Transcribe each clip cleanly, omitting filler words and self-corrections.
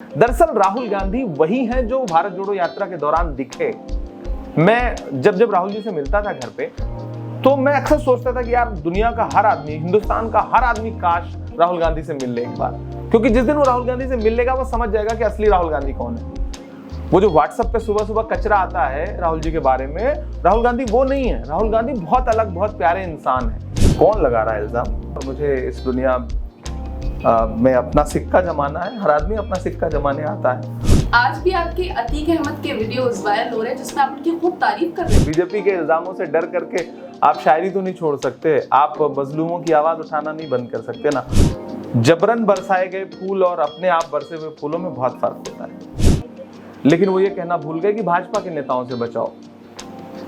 दरअसल राहुल गांधी वही हैं जो भारत जोड़ो यात्रा के दौरान दिखे। मैं जब राहुल जी से मिलता था घर पे, तो मैं अक्सर सोचता था कि यार दुनिया का हर आदमी, हिंदुस्तान का हर आदमी काश राहुल गांधी से मिल ले एक बार, क्योंकि जिस दिन वो राहुल गांधी से मिल लेगा वो समझ जाएगा कि असली राहुल गांधी कौन है। वो जो व्हाट्सएप पे सुबह सुबह कचरा आता है राहुल जी के बारे में, राहुल गांधी वो नहीं है। राहुल गांधी बहुत अलग, बहुत प्यारे इंसान है। कौन लगा रहा है इल्जाम? मुझे इस दुनिया में अपना सिक्का जमाना है। हर आदमी अपना सिक्का जमाने आता है। आज भी आपके अतीक अहमद के वीडियोस वायरल हो रहे हैं जिसमें आप उनकी खूब तारीफ कर रहे हैं। बीजेपी के इल्जामों से डर करके आप शायरी तो नहीं छोड़ सकते, आप मजलूमों की आवाज उठाना नहीं बंद कर सकते ना। जबरन बरसाए गए फूल और अपने आप बरसे हुए फूलों में बहुत फर्क होता है। लेकिन वो ये कहना भूल गए कि भाजपा के नेताओं से बचाओ,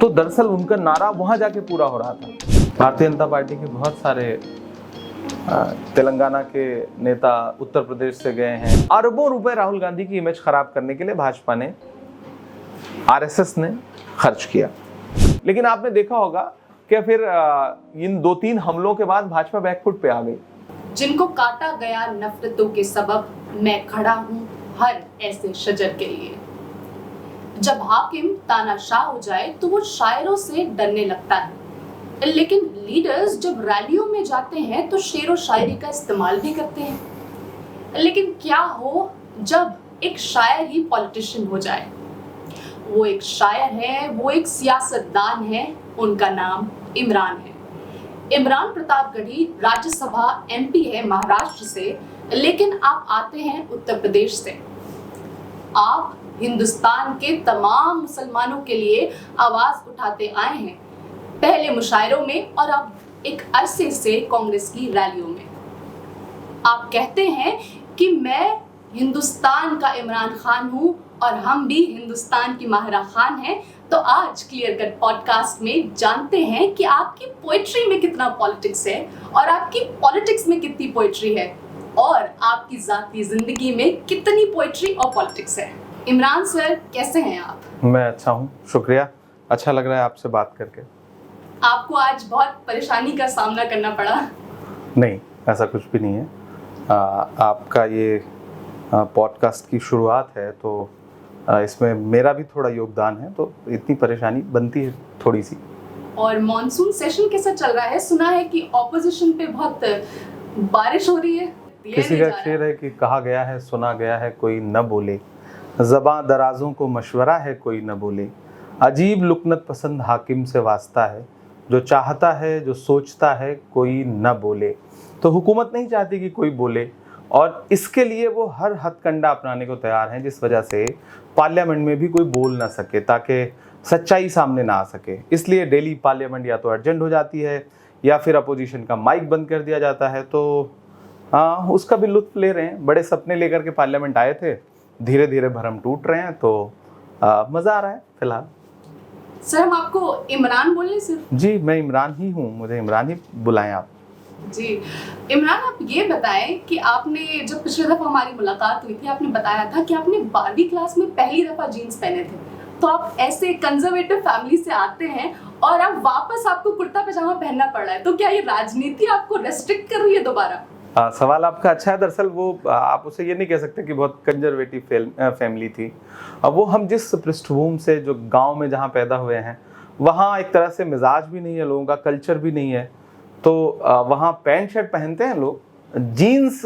तो दरअसल उनका नारा वहां जाके पूरा हो रहा था। भारतीय जनता पार्टी के बहुत सारे तेलंगाना के नेता उत्तर प्रदेश से गए हैं। अरबों रुपए राहुल गांधी की इमेज खराब करने के लिए भाजपा ने, आरएसएस ने खर्च किया। लेकिन आपने देखा होगा कि फिर इन 2-3 हमलों के बाद भाजपा बैकफुट पे आ गई। जिनको काटा गया नफरतों के सबब, मैं खड़ा हूँ हर ऐसे शजर के लिए। जब हाकिम तानाशाह हो जाए तो वो शायरों से डरने लगता है, लेकिन लीडर्स जब रैलियों में जाते हैं तो शेर व शायरी का इस्तेमाल भी करते हैं। लेकिन क्या हो जब एक शायर ही पॉलिटिशियन हो जाए? वो एक शायर है, वो एक सियासतदान है, उनका नाम इमरान है। इमरान प्रतापगढ़ी राज्यसभा एमपी है महाराष्ट्र से, लेकिन आप आते हैं उत्तर प्रदेश से। आप हिंदुस्तान के तमाम मुसलमानों के लिए आवाज उठाते आए हैं, पहले मुशायरों में और अब एक अरसे से कांग्रेस की रैलियों में। आप कहते हैं कि मैं हिंदुस्तान का इमरान खान हूं और हम भी हिंदुस्तान की माहिरा खान हैं। तो आज क्लियर कट पॉडकास्ट में जानते हैं कि आपकी पोएट्री में कितना पॉलिटिक्स है और आपकी पॉलिटिक्स में कितनी पोएट्री है, और आपकी जाती जिंदगी में कितनी पोएट्री और पॉलिटिक्स है। इमरान सर, कैसे हैं आप? मैं अच्छा हूँ, शुक्रिया। अच्छा लग रहा है आपसे बात करके। आपको आज बहुत परेशानी का सामना करना पड़ा? नहीं, ऐसा कुछ भी नहीं है। आपका ये पॉडकास्ट की शुरुआत है, तो इसमें मेरा भी थोड़ा योगदान है, तो इतनी परेशानी बनती है थोड़ी सी। और मॉनसून सेशन कैसा चल रहा है? सुना है कि ऑपोजिशन पे बहुत बारिश हो रही है। किसी का शेर है कि कहा गया है, सुना गया है, कोई न बोले, ज़बां दराजों को मशवरा है, कोई न बोले। अजीब लुकनत पसंद हाकिम से वास्ता है, जो चाहता है, जो सोचता है, कोई न बोले। तो हुकूमत नहीं चाहती कि कोई बोले, और इसके लिए वो हर हथकंडा अपनाने को तैयार हैं, जिस वजह से पार्लियामेंट में भी कोई बोल ना सके, ताकि सच्चाई सामने ना आ सके। इसलिए डेली पार्लियामेंट या तो अर्जेंट हो जाती है या फिर अपोजिशन का माइक बंद कर दिया जाता है। तो हाँ, उसका भी लुत्फ ले रहे हैं। बड़े सपने लेकर के पार्लियामेंट आए थे, धीरे धीरे भरम टूट रहे हैं, तो मज़ा आ रहा है फिलहाल। सर, हम आपको इमरान बोल रहे सिर्फ? जी, मैं इमरान ही हूँ, मुझे इमरान ही बुलाएं आप। जी इमरान, आप ये बताएं कि आपने जब पिछले दफ़ा हमारी मुलाकात हुई थी, आपने बताया था कि आपने 12वीं क्लास में पहली दफ़ा जीन्स पहने थे। तो आप ऐसे कंजर्वेटिव फैमिली से आते हैं और अब वापस आपको कुर्ता पजामा पहनना पड़ रहा है, तो क्या ये राजनीति आपको रेस्ट्रिक्ट कर रही है दोबारा? सवाल आपका अच्छा है। दरअसल वो आप उसे ये नहीं कह सकते कि बहुत कंजर्वेटिव फैमिली थी। अब वो हम जिस पृष्ठभूमि से, जो गांव में जहाँ पैदा हुए हैं, वहाँ एक तरह से मिजाज भी नहीं है लोगों का, कल्चर भी नहीं है। तो वहाँ पैंट शर्ट पहनते हैं लोग, जीन्स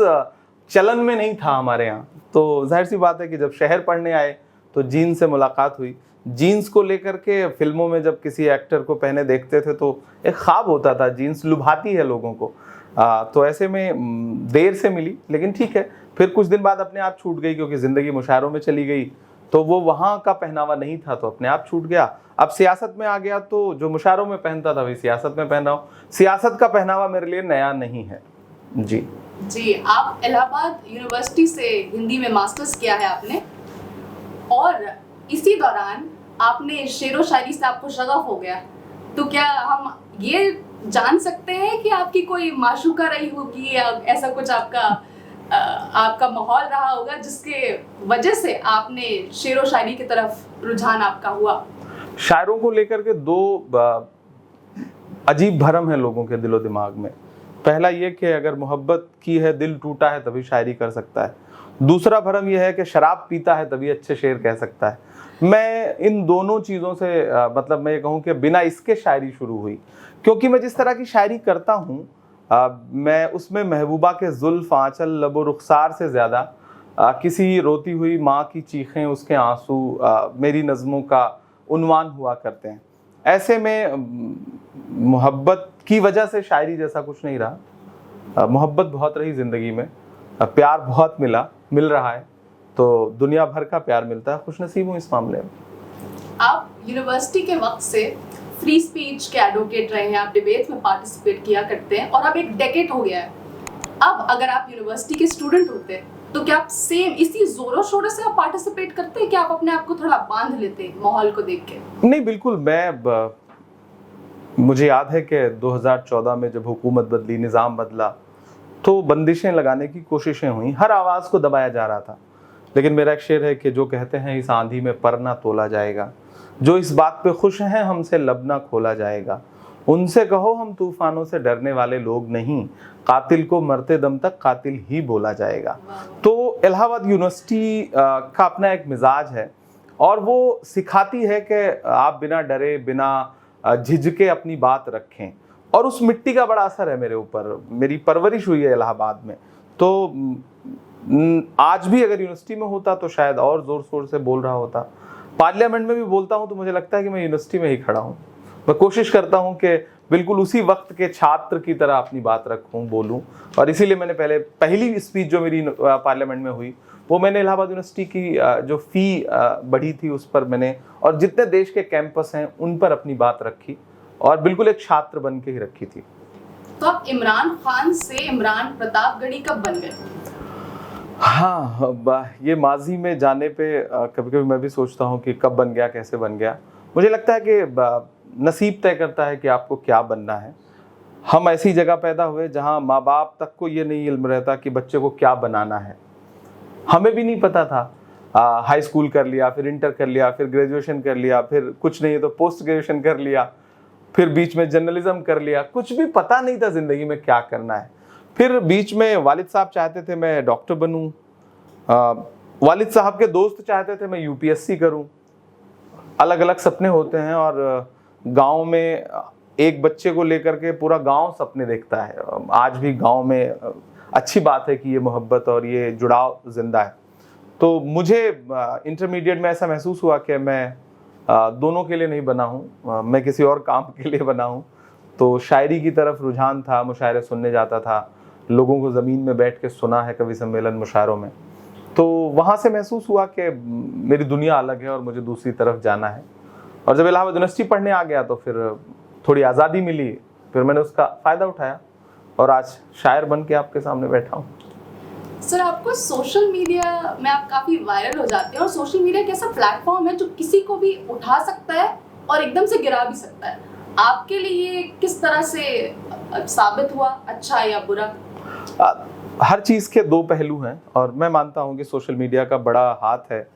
चलन में नहीं था हमारे यहाँ। तो जाहिर सी बात है कि जब शहर पढ़ने आए तो जीन्स से मुलाकात हुई। जीन्स को लेकर के फिल्मों में जब किसी एक्टर को पहने देखते थे तो एक ख्वाब होता था, जीन्स लुभाती है लोगों को। तो ऐसे में देर से मिली, लेकिन ठीक है। फिर कुछ दिन बाद अपने आप छूट गई, क्योंकि ज़िंदगी मुशायरों में चली गई, तो वो वहाँ का पहनावा नहीं था, तो अपने आप छूट गया। अब सियासत में आ गया तो जो मुशायरों में पहनता था वही सियासत में पहन रहा हूँ। सियासत का पहनावा मेरे लिए नया नहीं है। जी, आप इलाहाबाद यूनिवर्सिटी से हिंदी में मास्टर्स किया है आपने, और इसी दौरान आपने शेरो शायरी से आपको शगफ हो गया। तो क्या हम ये जान सकते हैं कि आपकी कोई माशूका रही होगी या ऐसा कुछ आपका माहौल रहा होगा जिसके वजह से आपने शेरो शायरी की तरफ रुझान आपका हुआ? शायरों को लेकर के दो अजीब भरम है लोगों के दिलो दिमाग में। पहला ये कि अगर मोहब्बत की है, दिल टूटा है, तभी शायरी कर सकता है। दूसरा भरम यह है कि शराब पीता है तभी अच्छे शेर कह सकता है। मैं इन दोनों चीज़ों से मतलब मैं ये कहूँ कि बिना इसके शायरी शुरू हुई, क्योंकि मैं जिस तरह की शायरी करता हूँ मैं उसमें महबूबा के जुल्फ, आंचल, लबो रुखसार से ज़्यादा किसी रोती हुई माँ की चीखें, उसके आंसू मेरी नज़मों का उन्वान हुआ करते हैं। ऐसे में मोहब्बत की वजह से शायरी जैसा कुछ नहीं रहा। मोहब्बत बहुत रही ज़िंदगी में, प्यार बहुत मिल रहा है, तो दुनिया भर का प्यार मिलता है। खुशनसीब हूँ इस मामले में। आप यूनिवर्सिटी के वक्त से फ्री स्पीच के एडवोकेट रहे हैं, आप डिबेट में पार्टिसिपेट किया करते हैं और अब एक डेकेड हो गया है। अब अगर आप यूनिवर्सिटी के स्टूडेंट होते तो क्या आप सेम इसी जोरों शोरों से आप पार्टिसिपेट करते हैं, क्या आप अपने आप को थोड़ा बांध लेते माहौल को देख के? नहीं, बिल्कुल। मुझे याद है कि 2014 में जब हुकूमत बदली, निज़ाम बदला, तो बंदिशें लगाने की कोशिशें हुई, हर आवाज़ को दबाया जा रहा था। लेकिन मेरा एक शेर है कि जो कहते हैं इस आंधी में पर ना तोला जाएगा, जो इस बात पे खुश हैं हमसे लब ना खोला जाएगा, उनसे कहो हम तूफानों से डरने वाले लोग नहीं, कातिल को मरते दम तक कातिल ही बोला जाएगा। तो इलाहाबाद यूनिवर्सिटी का अपना एक मिजाज है और वो सिखाती है कि आप बिना डरे, बिना झिझके अपनी बात रखें, और उस मिट्टी का बड़ा असर है मेरे ऊपर। मेरी परवरिश हुई है इलाहाबाद में, तो आज भी अगर यूनिवर्सिटी में होता तो शायद और ज़ोर शोर से बोल रहा होता। पार्लियामेंट में भी बोलता हूँ तो मुझे लगता है कि मैं यूनिवर्सिटी में ही खड़ा हूँ। मैं कोशिश करता हूँ कि बिल्कुल उसी वक्त के छात्र की तरह अपनी बात रखूँ, बोलूँ, और इसीलिए मैंने पहली स्पीच जो मेरी पार्लियामेंट में हुई वो मैंने इलाहाबाद यूनिवर्सिटी की जो फ़ी बढ़ी थी उस पर मैंने, और जितने देश के कैंपस हैं उन पर अपनी बात रखी, और बिल्कुल एक छात्र बन के ही रखी थी। तो आप इमरान खान से इमरान प्रतापगढ़ी कब बन गए? हाँ, ये माजी में जाने पे कभी कभी मैं भी सोचता हूँ कि कब बन गया, कैसे बन गया। मुझे लगता है कि नसीब तय करता है कि आपको क्या बनना है। हम ऐसी जगह पैदा हुए जहाँ माँ बाप तक को ये नहीं इल्म रहता कि बच्चे को क्या बनाना है। हमें भी नहीं पता था। हाई स्कूल कर लिया, फिर इंटर कर लिया, फिर ग्रेजुएशन कर लिया, फिर कुछ नहीं तो पोस्ट ग्रेजुएशन कर लिया, फिर बीच में जर्नलिज्म कर लिया। कुछ भी पता नहीं था ज़िंदगी में क्या करना है। फिर बीच में वालिद साहब चाहते थे मैं डॉक्टर बनूं, वालिद साहब के दोस्त चाहते थे मैं यूपीएससी करूं। अलग अलग सपने होते हैं, और गांव में एक बच्चे को लेकर के पूरा गांव सपने देखता है। आज भी गांव में अच्छी बात है कि ये मोहब्बत और ये जुड़ाव जिंदा है। तो मुझे इंटरमीडिएट में ऐसा महसूस हुआ कि मैं दोनों के लिए नहीं बना हूँ, मैं किसी और काम के लिए बना हूँ। तो शायरी की तरफ रुझान था, मुशायरे सुनने जाता था, लोगों को ज़मीन में बैठ के सुना है कवि सम्मेलन, मुशायरों में। तो वहाँ से महसूस हुआ कि मेरी दुनिया अलग है और मुझे दूसरी तरफ जाना है। और जब इलाहाबाद यूनिवर्सिटी पढ़ने आ गया तो फिर थोड़ी आज़ादी मिली, फिर मैंने उसका फ़ायदा उठाया और आज शायर बन के आपके सामने बैठा हूँ। सर, आपको सोशल मीडिया में आप काफ़ी वायरल हो जाते हैं, और सोशल मीडिया एक ऐसा प्लेटफॉर्म है जो किसी को भी उठा सकता है और एकदम से गिरा भी सकता है। आपके लिए किस तरह से साबित हुआ, अच्छा या बुरा? हर चीज़ के दो पहलू हैं, और मैं मानता हूँ कि सोशल मीडिया का बड़ा हाथ है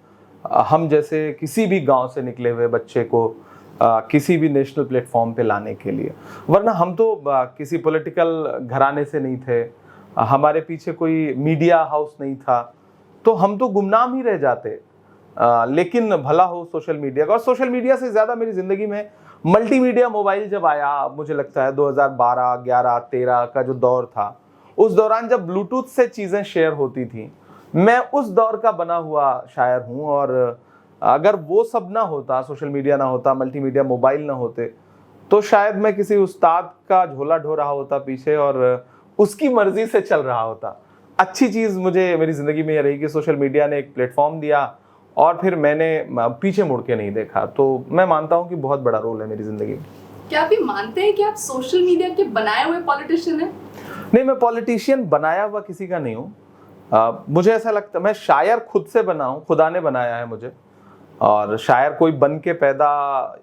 हम जैसे किसी भी गांव से निकले हुए बच्चे को किसी भी नेशनल प्लेटफॉर्म पे लाने के लिए। वरना हम तो किसी पॉलिटिकल घराने से नहीं थे, हमारे पीछे कोई मीडिया हाउस नहीं था, तो हम तो गुमनाम ही रह जाते। लेकिन भला हो सोशल मीडिया का। और सोशल मीडिया से ज़्यादा मेरी ज़िंदगी में मल्टीमीडिया मोबाइल जब आया, मुझे लगता है 2012, 11, 13 का जो दौर था, उस दौरान जब ब्लूटूथ से चीज़ें शेयर होती थी, मैं उस दौर का बना हुआ शायर हूँ। और अगर वो सब ना होता, सोशल मीडिया ना होता, मल्टीमीडिया मोबाइल ना होते, तो शायद मैं किसी उस्ताद का झोला ढो रहा होता पीछे और उसकी मर्जी से चल रहा होता। अच्छी चीज़ मुझे मेरी ज़िंदगी में यह रही कि सोशल मीडिया ने एक प्लेटफॉर्म दिया और फिर मैंने पीछे मुड़ के नहीं देखा। तो मैं मानता हूँ कि बहुत बड़ा रोल है मेरी ज़िंदगी में। क्या आप ये मानते हैं कि आप सोशल मीडिया के बनाए हुए पॉलिटिशियन हैं? नहीं, मैं पॉलिटिशियन बनाया हुआ किसी का नहीं हूँ। मुझे ऐसा लगता, मैं शायर खुद से बना हूँ, खुदा ने बनाया है मुझे। और शायर कोई बन के पैदा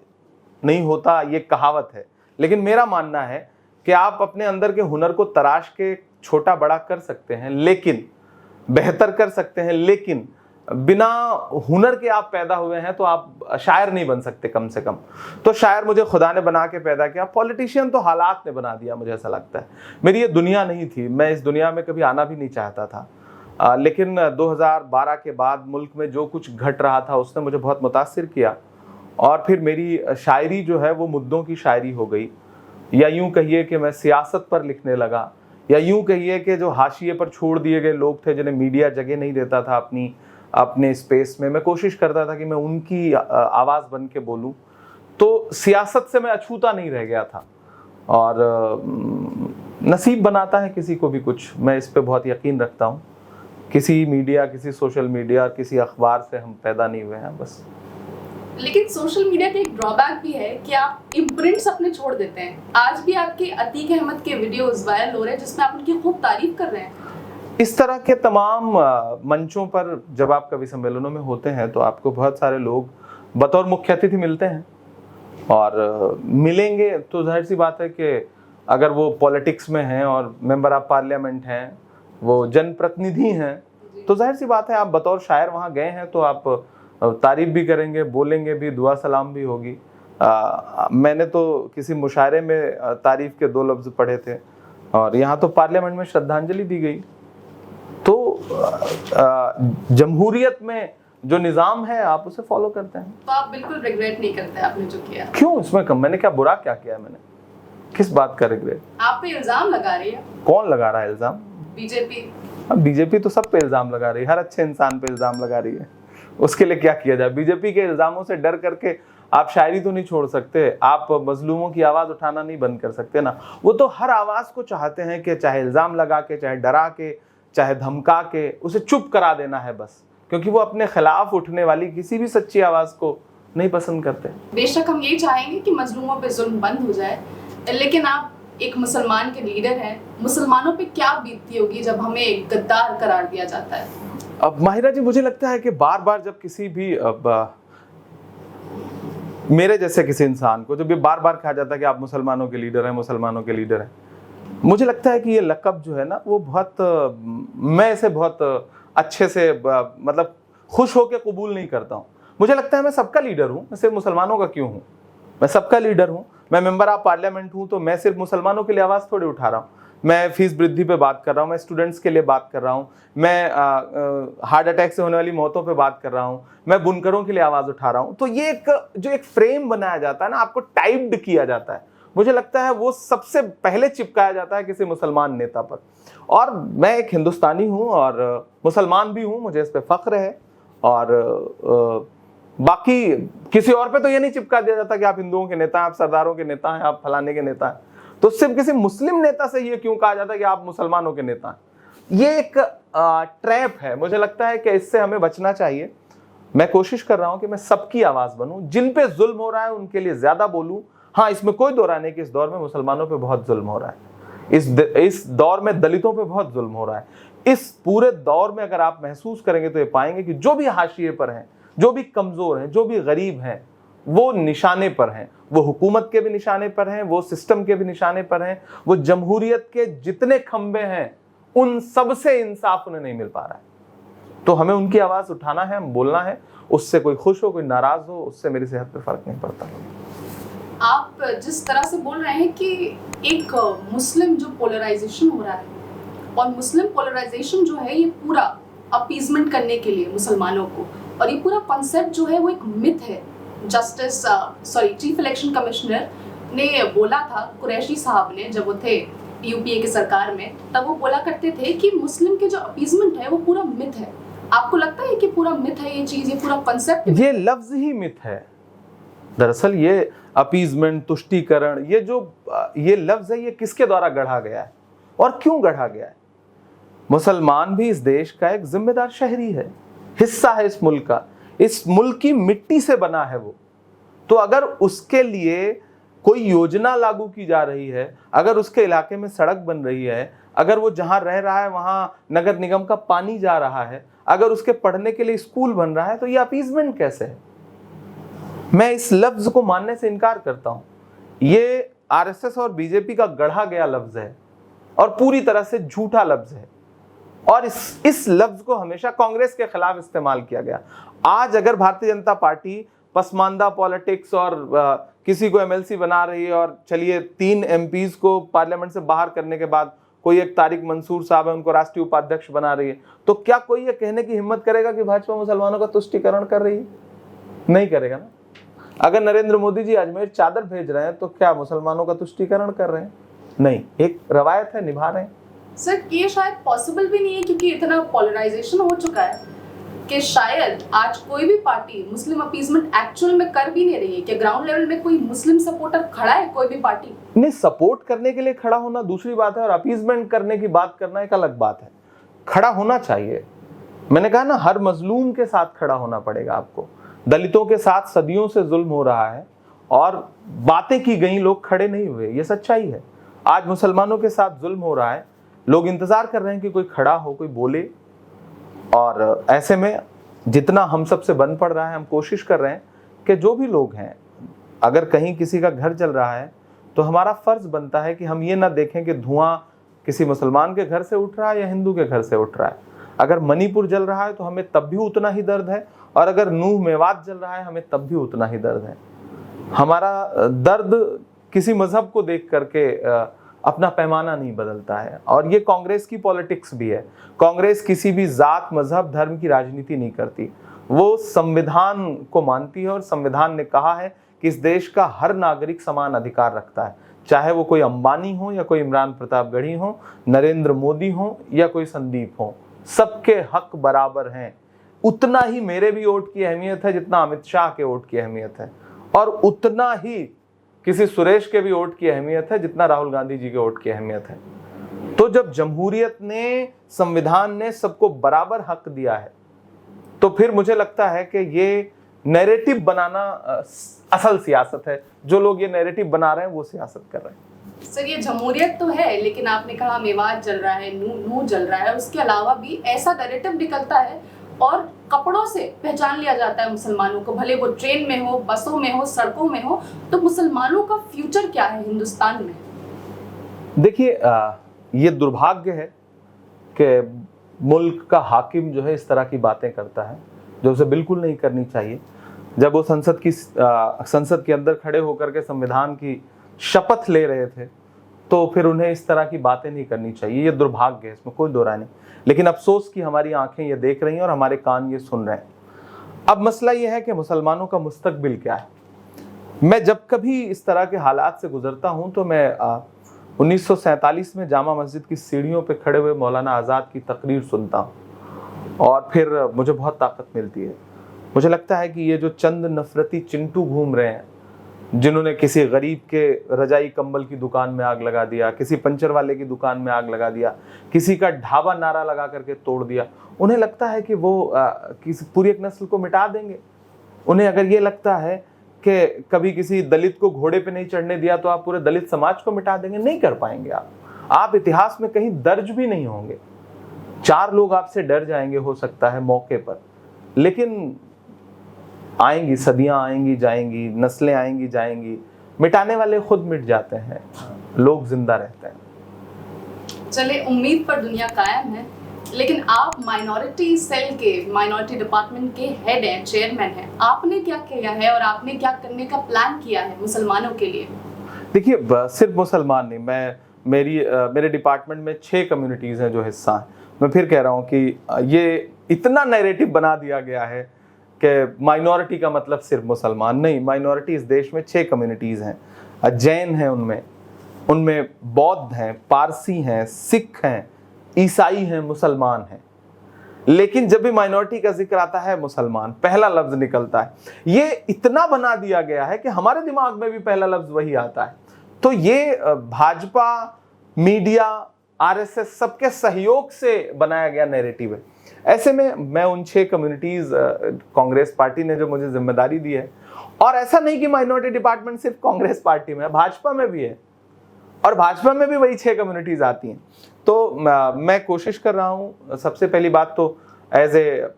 नहीं होता, ये कहावत है। लेकिन मेरा मानना है कि आप अपने अंदर के हुनर को तराश के छोटा बड़ा कर सकते हैं, लेकिन बेहतर कर सकते हैं, लेकिन बिना हुनर के आप पैदा हुए हैं तो आप शायर नहीं बन सकते कम से कम। तो शायर मुझे खुदा ने बना के पैदा किया, पॉलिटिशियन तो हालात ने बना दिया, मुझे ऐसा लगता है। मेरी ये दुनिया नहीं थी, मैं इस दुनिया में कभी आना भी नहीं चाहता था। लेकिन 2012 के बाद मुल्क में जो कुछ घट रहा था उसने मुझे बहुत मुतासिर किया, और फिर मेरी शायरी जो है वो मुद्दों की शायरी हो गई, या यूं कहिए कि मैं सियासत पर लिखने लगा, या यूं कहिए कि जो हाशिए पर छोड़ दिए गए लोग थे जिन्हें मीडिया जगह नहीं देता था अपने स्पेस में, मैं कोशिश करता था कि मैं उनकी आवाज़ बन के बोलूं। तो सियासत से मैं अछूता नहीं रह गया था, और नसीब बनाता है किसी को भी कुछ, मैं इस पे बहुत यकीन रखता हूँ। किसी मीडिया, किसी सोशल मीडिया, किसी अखबार से हम पैदा नहीं हुए हैं बस। लेकिन सोशल मीडिया का एक ड्रॉबैक भी है कि आप इम्प्रिंट्स अपने छोड़ देते हैं। आज भी आपके अतीक अहमद के वीडियोस वायरल हो रहे हैं जिसमें आप उनकी खूब तारीफ कर रहे हैं। इस तरह के तमाम मंचों पर जब आप कवि सम्मेलनों में होते हैं तो आपको बहुत सारे लोग बतौर मुख्य अतिथि मिलते हैं, और मिलेंगे तो जाहिर सी बात है कि अगर वो पॉलिटिक्स में हैं और मेंबर ऑफ पार्लियामेंट हैं, वो जनप्रतिनिधि हैं, तो जाहिर सी बात है आप बतौर शायर वहाँ गए हैं तो आप तारीफ भी करेंगे, बोलेंगे भी, दुआ सलाम भी होगी। मैंने तो किसी मुशायरे में तारीफ के 2 लफ्ज़ पढ़े थे, और यहाँ तो पार्लियामेंट में श्रद्धांजलि दी गई। तो जमहूरियत में जो निज़ाम है आप उसे फॉलो करते हैं, तो आप बिल्कुल रिग्रेट नहीं करते आपने जो किया। क्यों? इसमें कम मैंने क्या बुरा क्या किया? मैंने किस बात का रिग्रेट? आप पे इल्जाम लगा रही है। कौन लगा रहा है इल्जाम? बीजेपी। अब बीजेपी तो सब पे इल्जाम लगा रही है, हर अच्छे इंसान पे इल्जाम लगा रही है। उसके लिए क्या किया जाए? बीजेपी के इल्जामों से डर करके आप शायरी तो नहीं छोड़ सकते, आप मजलूमों की आवाज उठाना नहीं बंद कर सकते ना। वो तो हर आवाज को चाहते हैं कि चाहे इल्जाम लगा के, चाहे डरा के, चाहे धमका के उसे चुप करा देना है बस, क्योंकि वो अपने खिलाफ उठने वाली किसी भी सच्ची आवाज को नहीं पसंद करते। बेशक हम यही चाहेंगे कि मजलूमों पे जुल्म बंद हो जाए, लेकिन आप एक मुसलमान के लीडर हैं, मुसलमानों पे क्या बीतती होगी जब हमें गद्दार करार दिया जाता है? अब माहिरा जी, मुझे लगता है कि बार बार जब किसी भी मेरे जैसे किसी इंसान को जब ये बार बार कहा जाता है कि आप मुसलमानों के लीडर हैं, मुसलमानों के लीडर हैं, मुझे लगता है कि ये लक़ब जो है ना वो बहुत मैं इसे बहुत अच्छे से मतलब खुश होकर कबूल नहीं करता हूँ। मुझे लगता है मैं सबका लीडर हूँ, मैं सिर्फ मुसलमानों का क्यों हूँ? मैं सबका लीडर हूँ, मैं मेंबर ऑफ पार्लियामेंट हूँ, तो मैं सिर्फ मुसलमानों के लिए आवाज़ थोड़ी उठा रहा हूँ। मैं फीस वृद्धि पे बात कर रहा हूँ, मैं स्टूडेंट्स के लिए बात कर रहा हूँ, मैं हार्ट अटैक से होने वाली मौतों पे बात कर रहा हूँ, मैं बुनकरों के लिए आवाज़ उठा रहा हूँ। तो ये एक फ्रेम बनाया जाता है ना, आपको टाइप्ड किया जाता है, मुझे लगता है वो सबसे पहले चिपकाया जाता है किसी मुसलमान नेता पर। और मैं एक हिंदुस्तानी हूँ और मुसलमान भी हूँ, मुझे इस पर फ़ख्र है। और बाकी किसी और पे तो ये नहीं चिपका दिया जाता कि आप हिंदुओं के नेता हैं, आप सरदारों के नेता हैं, आप फलाने के नेता हैं। तो सिर्फ किसी मुस्लिम नेता से ये क्यों कहा जाता है कि आप मुसलमानों के नेता हैं? ये एक ट्रैप है। मुझे लगता है कि इससे हमें बचना चाहिए। मैं कोशिश कर रहा हूं कि मैं सबकी आवाज बनूं, जिन पे जुल्म हो रहा है उनके लिए ज्यादा बोलूं। हाँ, इसमें कोई दो राय नहीं कि इस दौर में मुसलमानों पे बहुत जुल्म हो रहा है, इस दौर में दलितों पे बहुत जुल्म हो रहा है। इस पूरे दौर में अगर आप महसूस करेंगे तो ये पाएंगे कि जो भी हाशिए पर हैं, जो भी कमजोर हैं, जो भी गरीब हैं, वो निशाने पर हैं। वो हुकूमत के भी निशाने पर हैं, वो सिस्टम के भी निशाने पर हैं, वो जमहूरियत के जितने खंबे हैं उन सब से इंसाफ उन्हें नहीं मिल पा रहा है। तो हमें उनकी आवाज उठाना है, बोलना है। उससे कोई खुश हो, कोई नाराज हो, उससे मेरी सेहत पे फर्क नहीं पड़ता। आप जिस तरह से बोल रहे हैं कि एक मुस्लिम जो पोलराइजेशन हो रहा है, और मुस्लिम पोलराइजेशन जो है ये पूरा अपीजमेंट करने के लिए मुसलमानों को, और ये पूरा कॉन्सेप्ट जो है वो एक मिथ है। चीफ इलेक्शन कमिश्नर ने बोला था, कुरैशी साहब ने, जब वो थे यूपीए की सरकार में, तब वो बोला करते थे कि मुस्लिम के जो अपीजमेंट है वो पूरा मिथ है। आपको लगता है कि पूरा मिथ है ये चीज, ये पूरा कॉन्सेप्ट? ये लफ्ज ही मिथ है। दरअसल ये अपीजमेंट, तुष्टीकरण, ये लफ्ज है, ये किसके द्वारा गढ़ा गया है और क्यों गढ़ा गया है? मुसलमान भी इस देश का एक जिम्मेदार शहरी है, हिस्सा है इस मुल्क का, इस मुल्क की मिट्टी से बना है वो। तो अगर उसके लिए कोई योजना लागू की जा रही है, अगर उसके इलाके में सड़क बन रही है, अगर वो जहां रह रहा है वहां नगर निगम का पानी जा रहा है, अगर उसके पढ़ने के लिए स्कूल बन रहा है, तो ये अपीजमेंट कैसे है? मैं इस लफ्ज को मानने से इनकार करता हूं। ये आरएसएस और बीजेपी का गढ़ा गया लफ्ज है और पूरी तरह से झूठा लफ्ज है, और इस लफ्ज को हमेशा कांग्रेस के खिलाफ इस्तेमाल किया गया। आज अगर भारतीय जनता पार्टी पसमानदा पॉलिटिक्स और किसी को एमएलसी बना रही है, और चलिए 3 एमपीज को पार्लियामेंट से बाहर करने के बाद कोई एक तारिक मंसूर साहब है, उनको राष्ट्रीय उपाध्यक्ष बना रही है, तो क्या कोई ये कहने की हिम्मत करेगा कि भाजपा मुसलमानों का तुष्टीकरण कर रही है? नहीं करेगा ना। अगर नरेंद्र मोदी जी अजमेर चादर भेज रहे हैं तो क्या मुसलमानों का तुष्टीकरण कर रहे हैं? नहीं, एक रवायत है, निभा रहे हैं। सर ये शायद पॉसिबल भी नहीं है, क्योंकि इतना पोलराइजेशन हो चुका है कि शायद आज कोई भी पार्टी मुस्लिम अपीजमेंट एक्चुअल में कर भी नहीं रही है। कि ग्राउंड लेवल में कोई मुस्लिम सपोर्टर खड़ा है कोई भी पार्टी? नहीं, सपोर्ट करने के लिए खड़ा होना दूसरी बात है और अपीजमेंट करने की बात करना एक अलग बात है। खड़ा होना चाहिए, मैंने कहा ना, हर मजलूम के साथ खड़ा होना पड़ेगा आपको। दलितों के साथ सदियों से जुल्म हो रहा है और बातें की गई, लोग खड़े नहीं हुए, ये सच्चाई है। आज मुसलमानों के साथ जुल्म हो रहा है, लोग इंतजार कर रहे हैं कि कोई खड़ा हो, कोई बोले। और ऐसे में जितना हम सब से बन पड़ रहा है, हम कोशिश कर रहे हैं कि जो भी लोग हैं, अगर कहीं किसी का घर जल रहा है तो हमारा फर्ज बनता है कि हम ये ना देखें कि धुआं किसी मुसलमान के घर से उठ रहा है या हिंदू के घर से उठ रहा है। अगर मणिपुर जल रहा है तो हमें तब भी उतना ही दर्द है, और अगर नूह मेवात जल रहा है हमें तब भी उतना ही दर्द है। हमारा दर्द किसी मजहब को देख करके अपना पैमाना नहीं बदलता है, और ये कांग्रेस की पॉलिटिक्स भी है। कांग्रेस किसी भी जात, मजहब, धर्म की राजनीति नहीं करती, वो संविधान को मानती है, और संविधान ने कहा है कि इस देश का हर नागरिक समान अधिकार रखता है, चाहे वो कोई अंबानी हो या कोई इमरान प्रतापगढ़ी हो, नरेंद्र मोदी हो या कोई संदीप हो, सबके हक बराबर हैं। उतना ही मेरे भी वोट की अहमियत है जितना अमित शाह के वोट की अहमियत है, और उतना ही किसी सुरेश के भी वोट की अहमियत है जितना राहुल गांधी जी के वोट की अहमियत है। तो जब जमहूरियत ने, संविधान ने सबको बराबर हक दिया है, तो फिर मुझे लगता है कि ये नैरेटिव बनाना असल सियासत है। जो लोग ये नैरेटिव बना रहे हैं वो सियासत कर रहे हैं। सर ये जमहूरियत तो है, लेकिन आपने कहा मेवात जल रहा है, नूह जल रहा है, उसके अलावा भी ऐसा नैरेटिव निकलता है और कपड़ों से पहचान लिया जाता है मुसलमानों को, भले वो ट्रेन में हो, बसों में हो, सड़कों में हो। तो मुसलमानों का फ्यूचर क्या है हिंदुस्तान में? देखिए, ये दुर्भाग्य है कि मुल्क का हाकिम जो है इस तरह की बातें करता है, जो उसे बिल्कुल नहीं करनी चाहिए। जब वो संसद के अंदर खड़े होकर के संविधान की शपथ ले रहे थे, तो फिर उन्हें इस तरह की बातें नहीं करनी चाहिए। ये दुर्भाग्य है, इसमें कोई दो राय नहीं। लेकिन अफसोस कि हमारी आंखें ये देख रही हैं और हमारे कान ये सुन रहे हैं। अब मसला ये है कि मुसलमानों का मुस्तकबिल क्या है। मैं जब कभी इस तरह के हालात से गुजरता हूं तो मैं 1947 में जामा मस्जिद की सीढ़ियों पे खड़े हुए मौलाना आज़ाद की तकरीर सुनता हूं, और फिर मुझे बहुत ताकत मिलती है। मुझे लगता है कि ये जो चंद नफरती चिंटू घूम रहे हैं, जिन्होंने किसी गरीब के रजाई कंबल की दुकान में आग लगा दिया, किसी पंचर वाले की दुकान में आग लगा दिया, किसी का ढाबा नारा लगा करके तोड़ दिया, उन्हें लगता है कि वो किसी पूरी एक नस्ल को मिटा देंगे। उन्हें अगर ये लगता है कि कभी किसी दलित को घोड़े पे नहीं चढ़ने दिया तो आप पूरे दलित समाज को मिटा देंगे, नहीं कर पाएंगे आप इतिहास में कहीं दर्ज भी नहीं होंगे। 4 लोग आपसे डर जाएंगे हो सकता है मौके पर, लेकिन आएंगी, सदियां आएंगी जाएंगी, नस्लें आएंगी जाएंगी, मिटाने वाले खुद मिट जाते हैं, लोग जिंदा रहते हैं। चले, उम्मीद पर दुनिया कायम है। लेकिन आप माइनॉरिटी सेल के, माइनॉरिटी डिपार्टमेंट के हेड हैं, चेयरमैन हैं, आपने क्या किया है और आपने क्या करने का प्लान किया है मुसलमानों के लिए? देखिए, सिर्फ मुसलमान नहीं, मेरे डिपार्टमेंट में 6 कम्युनिटीज़ हैं जो हिस्सा हैं। मैं फिर कह रहा हूँ कि ये इतना नैरेटिव बना दिया गया है कि माइनॉरिटी का मतलब सिर्फ मुसलमान नहीं। माइनॉरिटी इस देश में 6 कम्युनिटीज़ हैं। जैन हैं, उनमें बौद्ध हैं, पारसी हैं, सिख हैं, ईसाई हैं, मुसलमान हैं। लेकिन जब भी माइनॉरिटी का जिक्र आता है, मुसलमान पहला लफ्ज निकलता है। ये इतना बना दिया गया है कि हमारे दिमाग में भी पहला लफ्ज वही आता है। तो ये भाजपा, मीडिया, आरएसएस सबके सहयोग से बनाया गया नैरेटिव है। ऐसे में मैं उन 6 कम्युनिटीज, कांग्रेस पार्टी ने जो मुझे जिम्मेदारी दी है, और ऐसा नहीं कि माइनॉरिटी डिपार्टमेंट सिर्फ कांग्रेस पार्टी में है, भाजपा में भी है, और भाजपा में भी वही 6 कम्युनिटीज आती हैं। तो मैं कोशिश कर रहा हूँ, सबसे पहली बात तो एज ए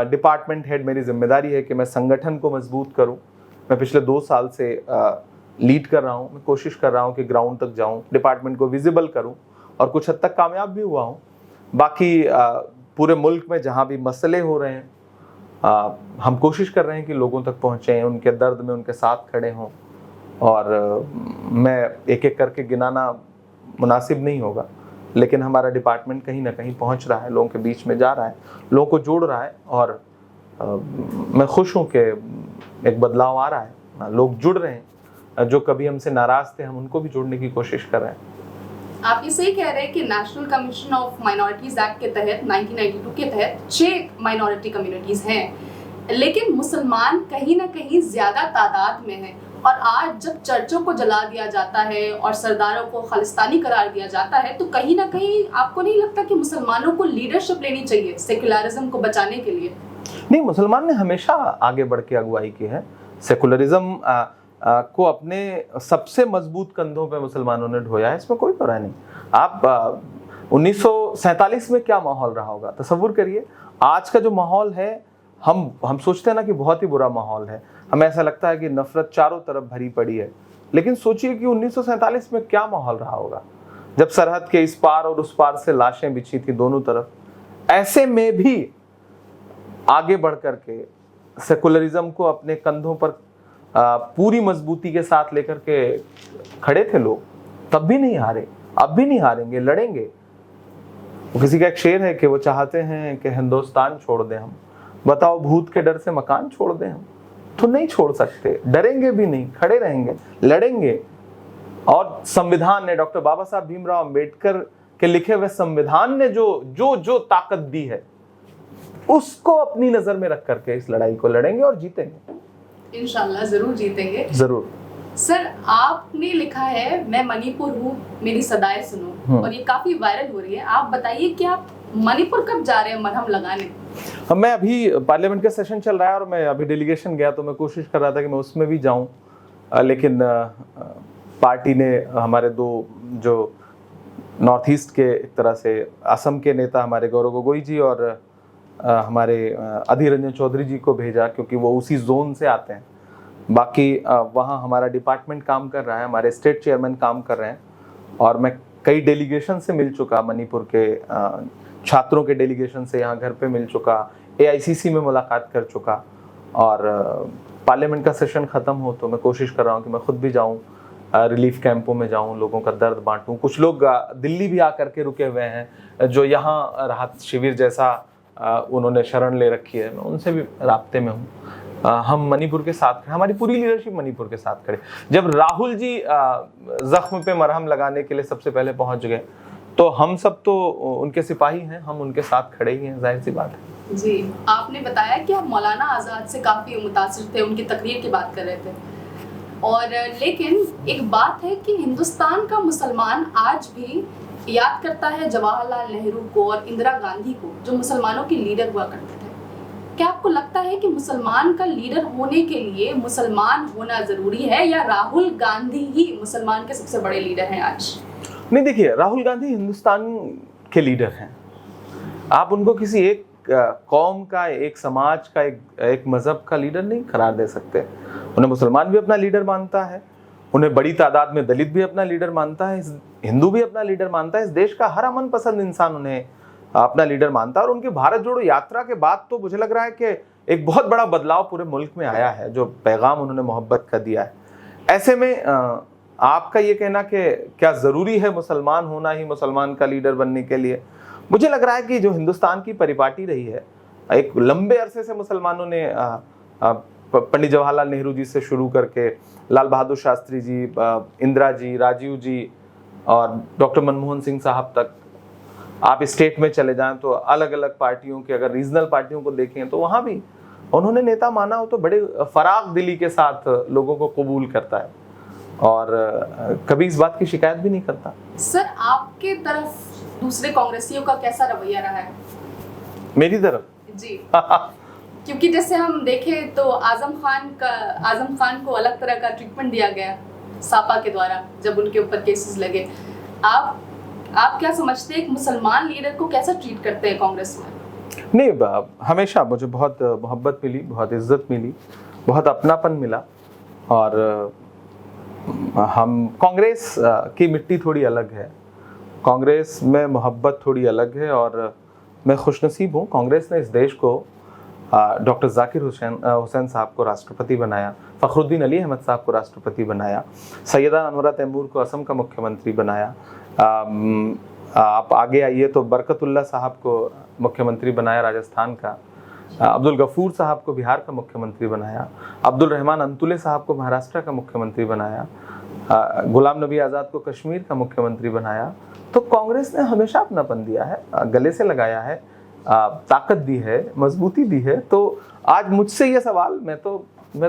डिपार्टमेंट हेड मेरी जिम्मेदारी है कि मैं संगठन को मजबूत करूँ। मैं पिछले 2 साल से लीड कर रहा हूँ। मैं कोशिश कर रहा हूँ कि ग्राउंड तक जाऊँ, डिपार्टमेंट को विजिबल करूँ, और कुछ हद तक कामयाब भी हुआ हूँ। बाकी पूरे मुल्क में जहाँ भी मसले हो रहे हैं, हम कोशिश कर रहे हैं कि लोगों तक पहुँचें, उनके दर्द में उनके साथ खड़े हों। और मैं एक एक करके गिनाना मुनासिब नहीं होगा, लेकिन हमारा डिपार्टमेंट कहीं ना कहीं पहुंच रहा है, लोगों के बीच में जा रहा है, लोगों को जोड़ रहा है। और मैं खुश हूं कि एक बदलाव आ रहा है, लोग जुड़ रहे हैं। जो कभी हमसे नाराज थे, हम उनको भी जोड़ने की कोशिश कर रहे हैं। आप ये सही कह रहे हैं कि national commission of minorities act के तहत 1992 के तहत 6 माइनॉरिटी कम्युनिटीज हैं, लेकिन मुसलमान कहीं ना कहीं ज्यादा तादाद में हैं। और आज जब चर्चों को जला दिया जाता है और सरदारों को खालिस्तानी करार दिया जाता है, तो कहीं ना कहीं आपको नहीं लगता कि मुसलमानों को लीडरशिप लेनी चाहिए सेक्युलरिज्म को बचाने के लिए? नहीं, मुसलमान ने हमेशा आगे बढ़ के अगुवाई की है। सेकुलरिज्म को अपने सबसे मजबूत कंधों पे मुसलमानों ने ढोया है, इसमें कोई राय नहीं। आप 1947 में क्या माहौल रहा होगा, तसव्वुर करिए। आज का जो माहौल है, हम सोचते हैं ना कि बहुत ही बुरा माहौल है, हमें ऐसा लगता है कि नफरत चारों तरफ भरी पड़ी है। लेकिन सोचिए कि 1947 में क्या माहौल रहा होगा, जब सरहद के इस पार और उस पार से लाशें बिछी थी दोनों तरफ। ऐसे में भी आगे बढ़ करके सेकुलरिज्म को अपने कंधों पर पूरी मजबूती के साथ लेकर के खड़े थे लोग। तब भी नहीं हारे, अब भी नहीं हारेंगे, लड़ेंगे। वो किसी का एक शेर है कि वो चाहते हैं कि हिंदुस्तान छोड़ दें हम, बताओ भूत के डर से मकान छोड़ दें हम? तो नहीं छोड़ सकते, डरेंगे भी नहीं, खड़े रहेंगे, लड़ेंगे। और संविधान ने, डॉक्टर बाबा साहब भीमराव अंबेडकर के लिखे हुए संविधान ने जो ताकत दी है, उसको अपनी नजर में रख करके इस लड़ाई को लड़ेंगे और जीतेंगे। इंशाल्लाह जरूर जीतेंगे। जरूर। सर, आपने लिखा है मैं मणिपुर हूँ, मेरी सदाएं सुनो, और ये काफी वायरल हो रही है। आप बताइए कि आप मणिपुर कब जा रहे हैं मरहम लगाने? मैं अभी पार्लियामेंट का सेशन चल रहा है और मैं अभी डेलीगेशन गया, तो मैं कोशिश कर रहा था कि मैं उसमें भी जाऊं, लेकिन पार्टी ने हमारे 2 जो नॉर्थ ईस्ट के एक तरह से असम के नेता हमारे गौरव गोगोई जी और हमारे अधीर रंजन चौधरी जी को भेजा, क्योंकि वो उसी जोन से आते हैं। बाकी वहाँ हमारा डिपार्टमेंट काम कर रहा है, हमारे स्टेट चेयरमैन काम कर रहे हैं, और मैं कई डेलीगेशन से मिल चुका, मणिपुर के छात्रों के डेलीगेशन से यहाँ घर पे मिल चुका, AICC में मुलाकात कर चुका। और पार्लियामेंट का सेशन ख़त्म हो तो मैं कोशिश कर रहा हूँ कि मैं खुद भी जाऊँ, रिलीफ कैंपों में जाऊँ, लोगों का दर्द बांटूँ। कुछ लोग दिल्ली भी आकर के रुके हुए हैं, जो यहाँ राहत शिविर जैसा उन्होंने शरण ले रखी है, मैं उनसे भी राब्ते में हूँ। हम मणिपुर के साथ खड़े, हमारी पूरी लीडरशिप मणिपुर के साथ खड़े। जब राहुल जी जख्म पे मरहम लगाने के लिए सबसे पहले पहुंच गए, तो हम सब तो उनके सिपाही हैं, हम उनके साथ खड़े ही हैं, जाहिर सी बात है। जी, आपने बताया कि आप मौलाना आज़ाद से काफ़ी मुतासिर थे, उनकी तकरीर की बात कर रहे थे। और लेकिन एक बात है कि हिंदुस्तान का मुसलमान आज भी याद करता है जवाहरलाल नेहरू को और इंदिरा गांधी को, जो मुसलमानों के लीडर हुआ करते थे। क्या आपको लगता है कि मुसलमान का लीडर होने के लिए मुसलमान होना ज़रूरी है, या राहुल गांधी ही मुसलमान के सबसे बड़े लीडर हैं आज? नहीं, देखिए, राहुल गांधी हिंदुस्तान के लीडर हैं। आप उनको किसी एक कौम का, एक समाज का, एक मजहब का लीडर नहीं करार दे सकते। उन्हें मुसलमान भी अपना लीडर मानता है, उन्हें बड़ी तादाद में दलित भी अपना लीडर मानता है, हिंदू भी अपना लीडर मानता है। इस देश का हर अमन पसंद इंसान उन्हें अपना लीडर मानता है। और उनकी भारत जोड़ो यात्रा के बाद तो मुझे लग रहा है कि एक बहुत बड़ा बदलाव पूरे मुल्क में आया है, जो पैगाम उन्होंने मोहब्बत का दिया है। ऐसे में आपका ये कहना कि क्या ज़रूरी है मुसलमान होना ही मुसलमान का लीडर बनने के लिए, मुझे लग रहा है कि जो हिंदुस्तान की परिपाटी रही है, एक लंबे अरसे से मुसलमानों ने पंडित जवाहरलाल नेहरू जी से शुरू करके लाल बहादुर शास्त्री जी, इंदिरा जी, राजीव जी और डॉक्टर मनमोहन सिंह साहब तक, आप स्टेट में चले जाएं तो अलग अलग पार्टियों के, अगर रीजनल पार्टियों को देखें तो वहाँ भी उन्होंने नेता माना हो तो बड़े फराग दिली के साथ लोगों को कबूल करता है और कभी इस बात की शिकायत भी नहीं करता। सर, आपके तरफ दूसरे कांग्रेसियों का कैसा रवैया रहा है? मेरी तरफ? जी। क्योंकि जैसे हम देखें तो आजम खान को अलग तरह का ट्रीटमेंट दिया गया सापा के द्वारा जब उनके ऊपर केसेस लगे। आप क्या समझते हैं, एक मुसलमान लीडर को कैसा ट्रीट करते हैं कांग्रेस में? नहीं, हमेशा मुझे बहुत मोहब्बत मिली, बहुत इज्जत मिली, बहुत अपनापन मिला। और हम कांग्रेस की मिट्टी थोड़ी अलग है, कांग्रेस में मोहब्बत थोड़ी अलग है। और मैं खुशनसीब हूँ, कांग्रेस ने इस देश को डॉक्टर जाकिर हुसैन साहब को राष्ट्रपति बनाया, फ़खरुद्दीन अली अहमद साहब को राष्ट्रपति बनाया, सैयदा अनवरा तैमूर को असम का मुख्यमंत्री बनाया, आप आगे आइए तो बरकतुल्लाह साहब को मुख्यमंत्री बनाया राजस्थान का, अब्दुल गफूर साहब को बिहार का मुख्यमंत्री बनाया, अब्दुल रहमान अंतुले साहब को महाराष्ट्र का मुख्यमंत्री बनाया, गुलाम नबी आज़ाद को कश्मीर का मुख्यमंत्री बनाया। तो कांग्रेस ने हमेशा अपनापन दिया है, गले से लगाया है, ताकत दी है, मजबूती दी है। तो आज मुझसे ये सवाल, मैं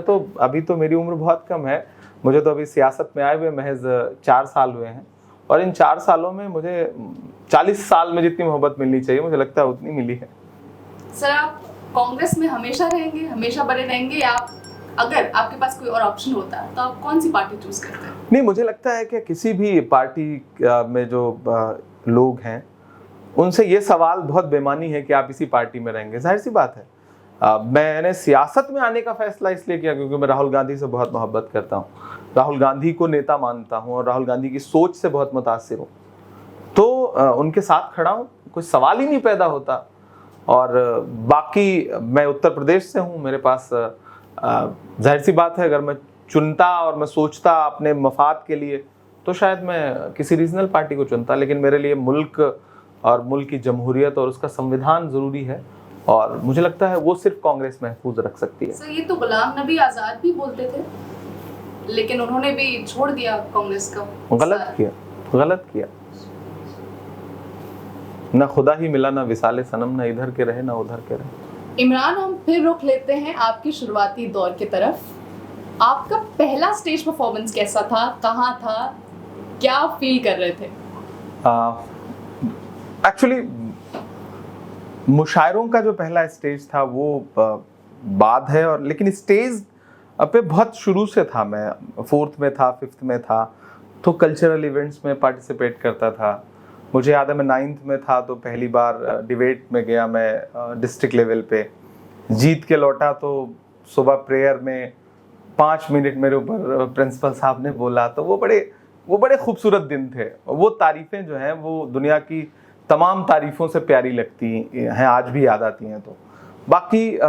तो अभी तो मेरी उम्र बहुत कम है, मुझे तो अभी सियासत में आए हुए महज 4 साल हुए हैं, और इन 4 सालों में मुझे 40 साल में जितनी मोहब्बत मिलनी चाहिए मुझे लगता है उतनी मिली है। सर, आप कांग्रेस में हमेशा रहेंगे, हमेशा बने रहेंगे, या अगर आपके पास कोई और ऑप्शन होता है तो आप कौन सी पार्टी चूज करते हैं? नहीं, मुझे लगता है कि किसी भी पार्टी में जो लोग हैं उनसे ये सवाल बहुत बेमानी है कि आप इसी पार्टी में रहेंगे। जाहिर सी बात है, मैंने सियासत में आने का फैसला इसलिए किया क्योंकि मैं राहुल गांधी से बहुत मोहब्बत करता हूँ, राहुल गांधी को नेता मानता हूँ और राहुल गांधी की सोच से बहुत मुतासिर हूँ। तो उनके साथ खड़ा हूँ, कोई सवाल ही नहीं पैदा होता। और बाकी मैं उत्तर प्रदेश से हूँ, मेरे पास जाहिर सी बात है अगर मैं चुनता और मैं सोचता अपने मफाद के लिए तो शायद मैं किसी रीजनल पार्टी को चुनता, लेकिन मेरे लिए मुल्क और मुल्क की जमहूरियत और उसका संविधान ज़रूरी है, और मुझे लगता है वो सिर्फ कांग्रेस महफूज रख सकती है। सर, ये तो गुलाम नबी आज़ाद भी बोलते थे, लेकिन उन्होंने भी छोड़ दिया कांग्रेस का। गलत किया। ना खुदा ही मिला, ना विसाले सनम, ना इधर के रहे ना उधर के रहे। इमरान, हम फिर रुख लेते हैं आपकी शुरुआती दौर की तरफ। आपका पहला स्टेज परफॉर्मेंस कैसा था, कहाँ था, क्या फील कर रहे थे? एक्चुअली मुशायरों का जो पहला स्टेज था वो बाद है, और लेकिन स्टेज पे बहुत शुरू से था। मैं 4th में था, 5th में था, तो कल्चरल इवेंट्स में पार्टिसिपेट करता था। मुझे याद है मैं 9th में था तो पहली बार डिबेट में गया मैं, डिस्ट्रिक्ट लेवल पे जीत के लौटा। तो सुबह प्रेयर में 5 मिनट मेरे ऊपर प्रिंसिपल साहब ने बोला, तो वो बड़े खूबसूरत दिन थे। वो तारीफ़ें जो हैं वो दुनिया की तमाम तारीफ़ों से प्यारी लगती हैं, आज भी याद आती हैं। तो बाकी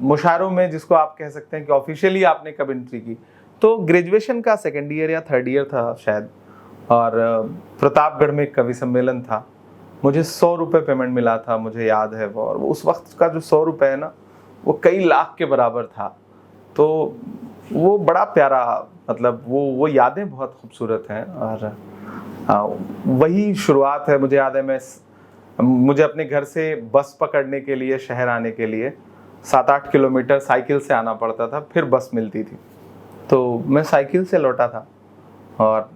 मुशायरों में जिसको आप कह सकते हैं कि ऑफिशियली आपने कब एंट्री की, तो ग्रेजुएशन का 2nd ईयर या 3rd ईयर था शायद, और प्रतापगढ़ में एक कवि सम्मेलन था। मुझे 100 रुपये पेमेंट मिला था, मुझे याद है वो, और उस वक्त का जो 100 रुपये है ना वो कई लाख के बराबर था। तो वो बड़ा प्यारा, मतलब वो यादें बहुत खूबसूरत हैं, और वही शुरुआत है। मुझे याद है मुझे अपने घर से बस पकड़ने के लिए, शहर आने के लिए 7-8 किलोमीटर साइकिल से आना पड़ता था, फिर बस मिलती थी। तो मैं साइकिल से लौटा था, और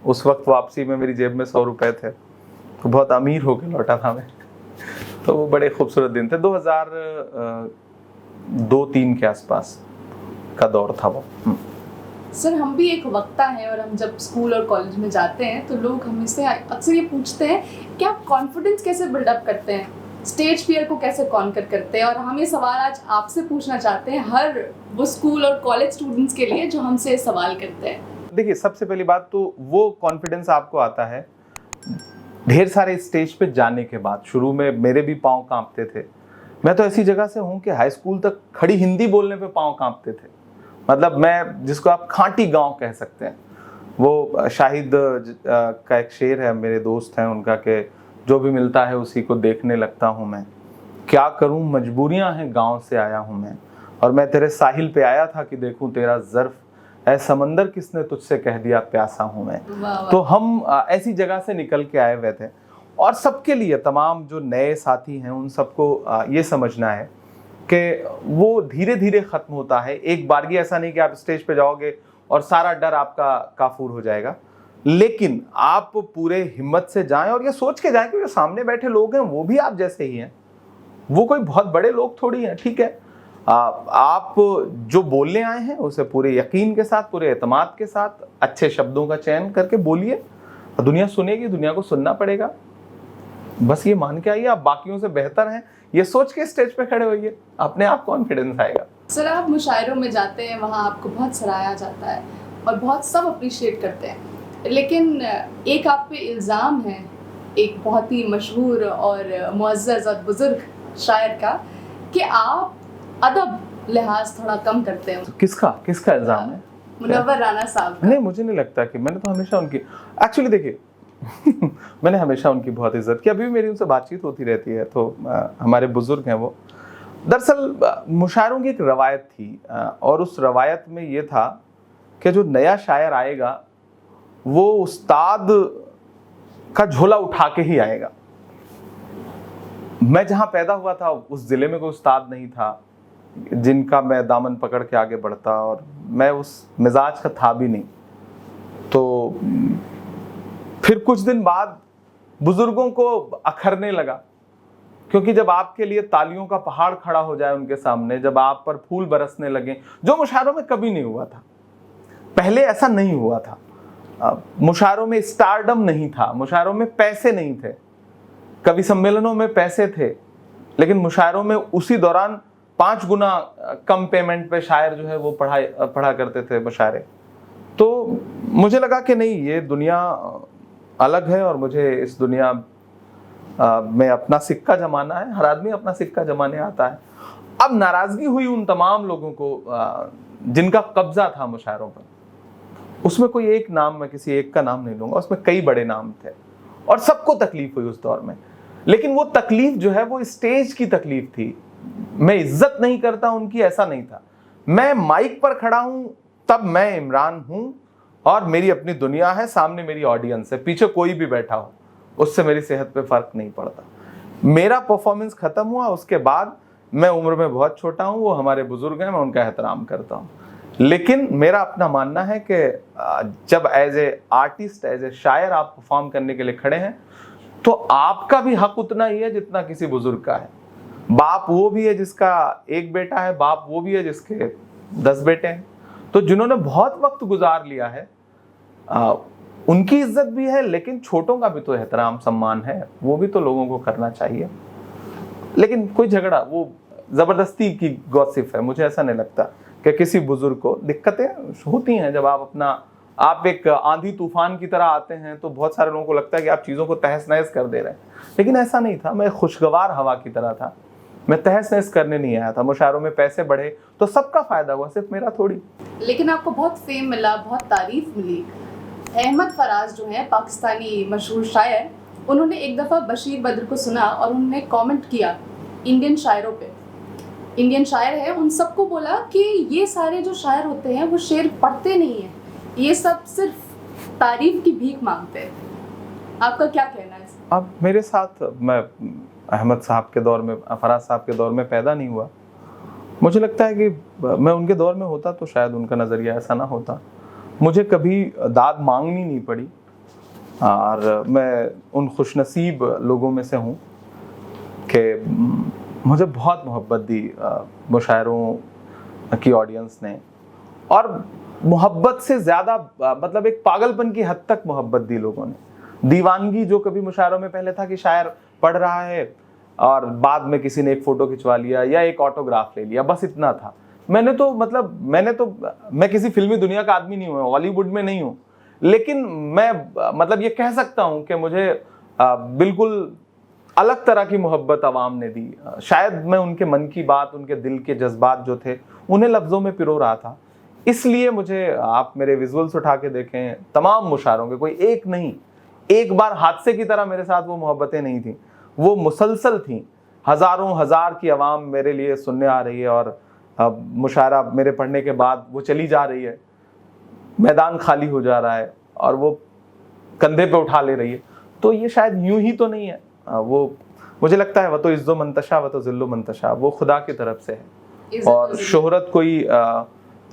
उस वक्त वापसी में मेरी जेब में 100 रुपये थे, तो बहुत अमीर होकर लौटा था मैं। तो वो बड़े खूबसूरत दिन थे। 2002-3 के आसपास का दौर था वो। सर, हम भी एक वक्ता हैं, और हम जब स्कूल और कॉलेज में जाते हैं तो लोग हमसे अक्सर ये पूछते हैं कि आप कॉन्फिडेंस कैसे बिल्डअप करते हैं, स्टेज फियर को कैसे कॉन्कर करते हैं। और हम ये सवाल आज आपसे पूछना चाहते हैं, हर वो स्कूल और कॉलेज स्टूडेंट्स के लिए जो हमसे सवाल करते हैं। देखिए, सबसे पहली बात तो वो कॉन्फिडेंस आपको आता है ढेर सारे स्टेज पे जाने के बाद। शुरू में मेरे भी पाँव कांपते थे। मैं तो ऐसी जगह से हूँ कि हाई स्कूल तक खड़ी हिंदी बोलने पे पाँव कांपते थे। मतलब मैं, जिसको आप खांटी गांव कह सकते हैं, वो शाहिद का एक शेर है, मेरे दोस्त हैं उनका, कि जो भी मिलता है उसी को देखने लगता हूँ मैं, क्या करूँ मजबूरियाँ हैं गाँव से आया हूँ मैं, और मैं तेरे साहिल पे आया था कि देखूँ तेरा ज़र्फ़, ऐ समंदर किसने तुझसे कह दिया प्यासा हूँ मैं। तो हम ऐसी जगह से निकल के आए हुए थे, और सबके लिए, तमाम जो नए साथी हैं उन सबको ये समझना है कि वो धीरे धीरे ख़त्म होता है। एक बारगी ऐसा नहीं कि आप स्टेज पे जाओगे और सारा डर आपका काफूर हो जाएगा, लेकिन आप पूरे हिम्मत से जाएं और ये सोच के जाएं कि जो सामने बैठे लोग हैं वो भी आप जैसे ही हैं, वो कोई बहुत बड़े लोग थोड़ी हैं। ठीक है, आप जो बोलने आए हैं उसे पूरे यकीन के साथ, पूरे एतमाद के साथ, अच्छे शब्दों का चयन करके बोलिए। दुनिया सुनेगी, दुनिया को सुनना पड़ेगा। बस ये मान के आइए आप बाकियों से बेहतर हैं, ये सोच के स्टेज पे खड़े होइए, अपने आप कॉन्फिडेंस आएगा। सर, आप मुशायरों में जाते हैं, वहाँ आपको बहुत सराहा जाता है और बहुत सब अप्रिशिएट करते हैं, लेकिन एक आप पे इल्ज़ाम है एक बहुत ही मशहूर और मुअज़्ज़ज़ और बुजुर्ग शायर का, कि आप अदब लिहाज थोड़ा कम करते हैं। किसका इल्ज़ाम है? मुनव्वर राना साहब का। नहीं, मुझे नहीं लगता कि, मैंने तो हमेशा उनकी, एक्चुअली देखिए, मैंने हमेशा उनकी बहुत इज्जत की, अभी भी मेरी उनसे बातचीत होती रहती है। तो हमारे बुजुर्ग हैं वो। दरअसल मुशायरों की एक रवायत थी और उस रवायत में ये था कि जो नया शायर आएगा वो उस्ताद का झोला उठा के ही आएगा। मैं जहां पैदा हुआ था उस जिले में कोई उस्ताद नहीं था जिनका मैं दामन पकड़ के आगे बढ़ता, और मैं उस मिजाज का था भी नहीं। तो फिर कुछ दिन बाद बुजुर्गों को अखरने लगा, क्योंकि जब आपके लिए तालियों का पहाड़ खड़ा हो जाए उनके सामने, जब आप पर फूल बरसने लगे, जो मुशायरों में कभी नहीं हुआ था, पहले ऐसा नहीं हुआ था। मुशायरों में स्टारडम नहीं था, मुशायरों में पैसे नहीं थे। कवि सम्मेलनों में पैसे थे, लेकिन मुशायरों में उसी दौरान 5 गुना कम पेमेंट पे शायर जो है वो पढ़ा करते थे मुशायरे। तो मुझे लगा कि नहीं, ये दुनिया अलग है और मुझे इस दुनिया में अपना सिक्का जमाना है। हर आदमी अपना सिक्का जमाने आता है। अब नाराजगी हुई उन तमाम लोगों को जिनका कब्जा था मुशायरों पर। उसमें कोई एक नाम, मैं किसी एक का नाम नहीं लूंगा, उसमें कई बड़े नाम थे और सबको तकलीफ हुई उस दौर में। लेकिन वो तकलीफ जो है वो स्टेज की तकलीफ थी। मैं इज्जत नहीं करता उनकी, ऐसा नहीं था। मैं माइक पर खड़ा हूं तब मैं इमरान हूं और मेरी अपनी दुनिया है, सामने मेरी ऑडियंस है, पीछे कोई भी बैठा हो उससे मेरी सेहत पे फर्क नहीं पड़ता। मेरा परफॉर्मेंस खत्म हुआ, उसके बाद मैं उम्र में बहुत छोटा हूं, वो हमारे बुजुर्ग हैं, मैं उनका एहतराम करता हूं। लेकिन मेरा अपना मानना है कि जब as a artist, as a शायर आप परफॉर्म करने के लिए खड़े हैं तो आपका भी हक उतना ही है जितना किसी बुजुर्ग का है। बाप वो भी है जिसका एक बेटा है, बाप वो भी है जिसके 10 बेटे हैं। तो जिन्होंने बहुत वक्त गुजार लिया है उनकी इज्जत भी है, लेकिन छोटों का भी तो एहतराम सम्मान है, वो भी तो लोगों को करना चाहिए। लेकिन कोई झगड़ा, वो जबरदस्ती की गॉसिप है। मुझे ऐसा नहीं लगता कि किसी बुजुर्ग को दिक्कतें होती हैं। जब आप एक आंधी तूफान की तरह आते हैं तो बहुत सारे लोगों को लगता है कि आप चीज़ों को तहस नहस कर दे रहे हैं, लेकिन ऐसा नहीं था। मैं खुशगवार हवा की तरह था, मैं तहस नहस करने नहीं आया था। मुशायरों में पैसे बढ़े तो सबका फायदा हुआ, सिर्फ मेरा थोड़ी। लेकिन आपको बहुत फेम मिला, बहुत तारीफ मिली। अहमद फराज जो है पाकिस्तानी मशहूर शायर, उन्होंने एक दफ़ा बशीर बद्र को सुना और उन्होंने कमेंट किया इंडियन शायरों पे। इंडियन शायर है, उन सबको बोला कि ये सारे जो शायर होते हैं वो शेर पढ़ते नहीं हैं, ये सब सिर्फ तारीफ की भीख मांगते हैं। आपका क्या कहना है? अब मेरे साथ, मैं अहमद साहब के दौर में, फराज साहब के दौर में पैदा नहीं हुआ। मुझे लगता है कि मैं उनके दौर में होता तो शायद उनका नज़रिया ऐसा ना होता। मुझे कभी दाद मांगनी नहीं पड़ी और मैं उन खुशनसीब लोगों में से हूँ कि मुझे बहुत मोहब्बत दी मुशायरों की ऑडियंस ने, और मोहब्बत से ज़्यादा मतलब एक पागलपन की हद तक मोहब्बत दी लोगों ने। दीवानगी जो कभी मुशायरों में पहले था कि शायर पढ़ रहा है और बाद में किसी ने एक फ़ोटो खिंचवा लिया या एक ऑटोग्राफ ले लिया, बस इतना था। मैं किसी फिल्मी दुनिया का आदमी नहीं हूँ, हॉलीवुड में नहीं हूँ, लेकिन मैं मतलब ये कह सकता हूँ कि मुझे बिल्कुल अलग तरह की मोहब्बत आवाम ने दी। शायद मैं उनके मन की बात, उनके दिल के जज्बात जो थे उन्हें लफ्ज़ों में पिरो रहा था। इसलिए मुझे, आप मेरे विजुअल्स उठा के देखें, तमाम मुशायरों के, कोई एक नहीं, एक बार हादसे की तरह मेरे साथ वो मोहब्बतें नहीं थी, वो मुसलसल थी। हज़ारों हज़ार की आवाम मेरे लिए सुनने आ रही है और मुशायरा मेरे पढ़ने के बाद वो चली जा रही है, मैदान खाली हो जा रहा है और वो कंधे पे उठा ले रही है। तो ये शायद यूं ही तो नहीं है। वो मुझे लगता है वह तो इज्जो मंतशा वह तो जिल्लो मंतशा, वो खुदा की तरफ से है और शोहरत कोई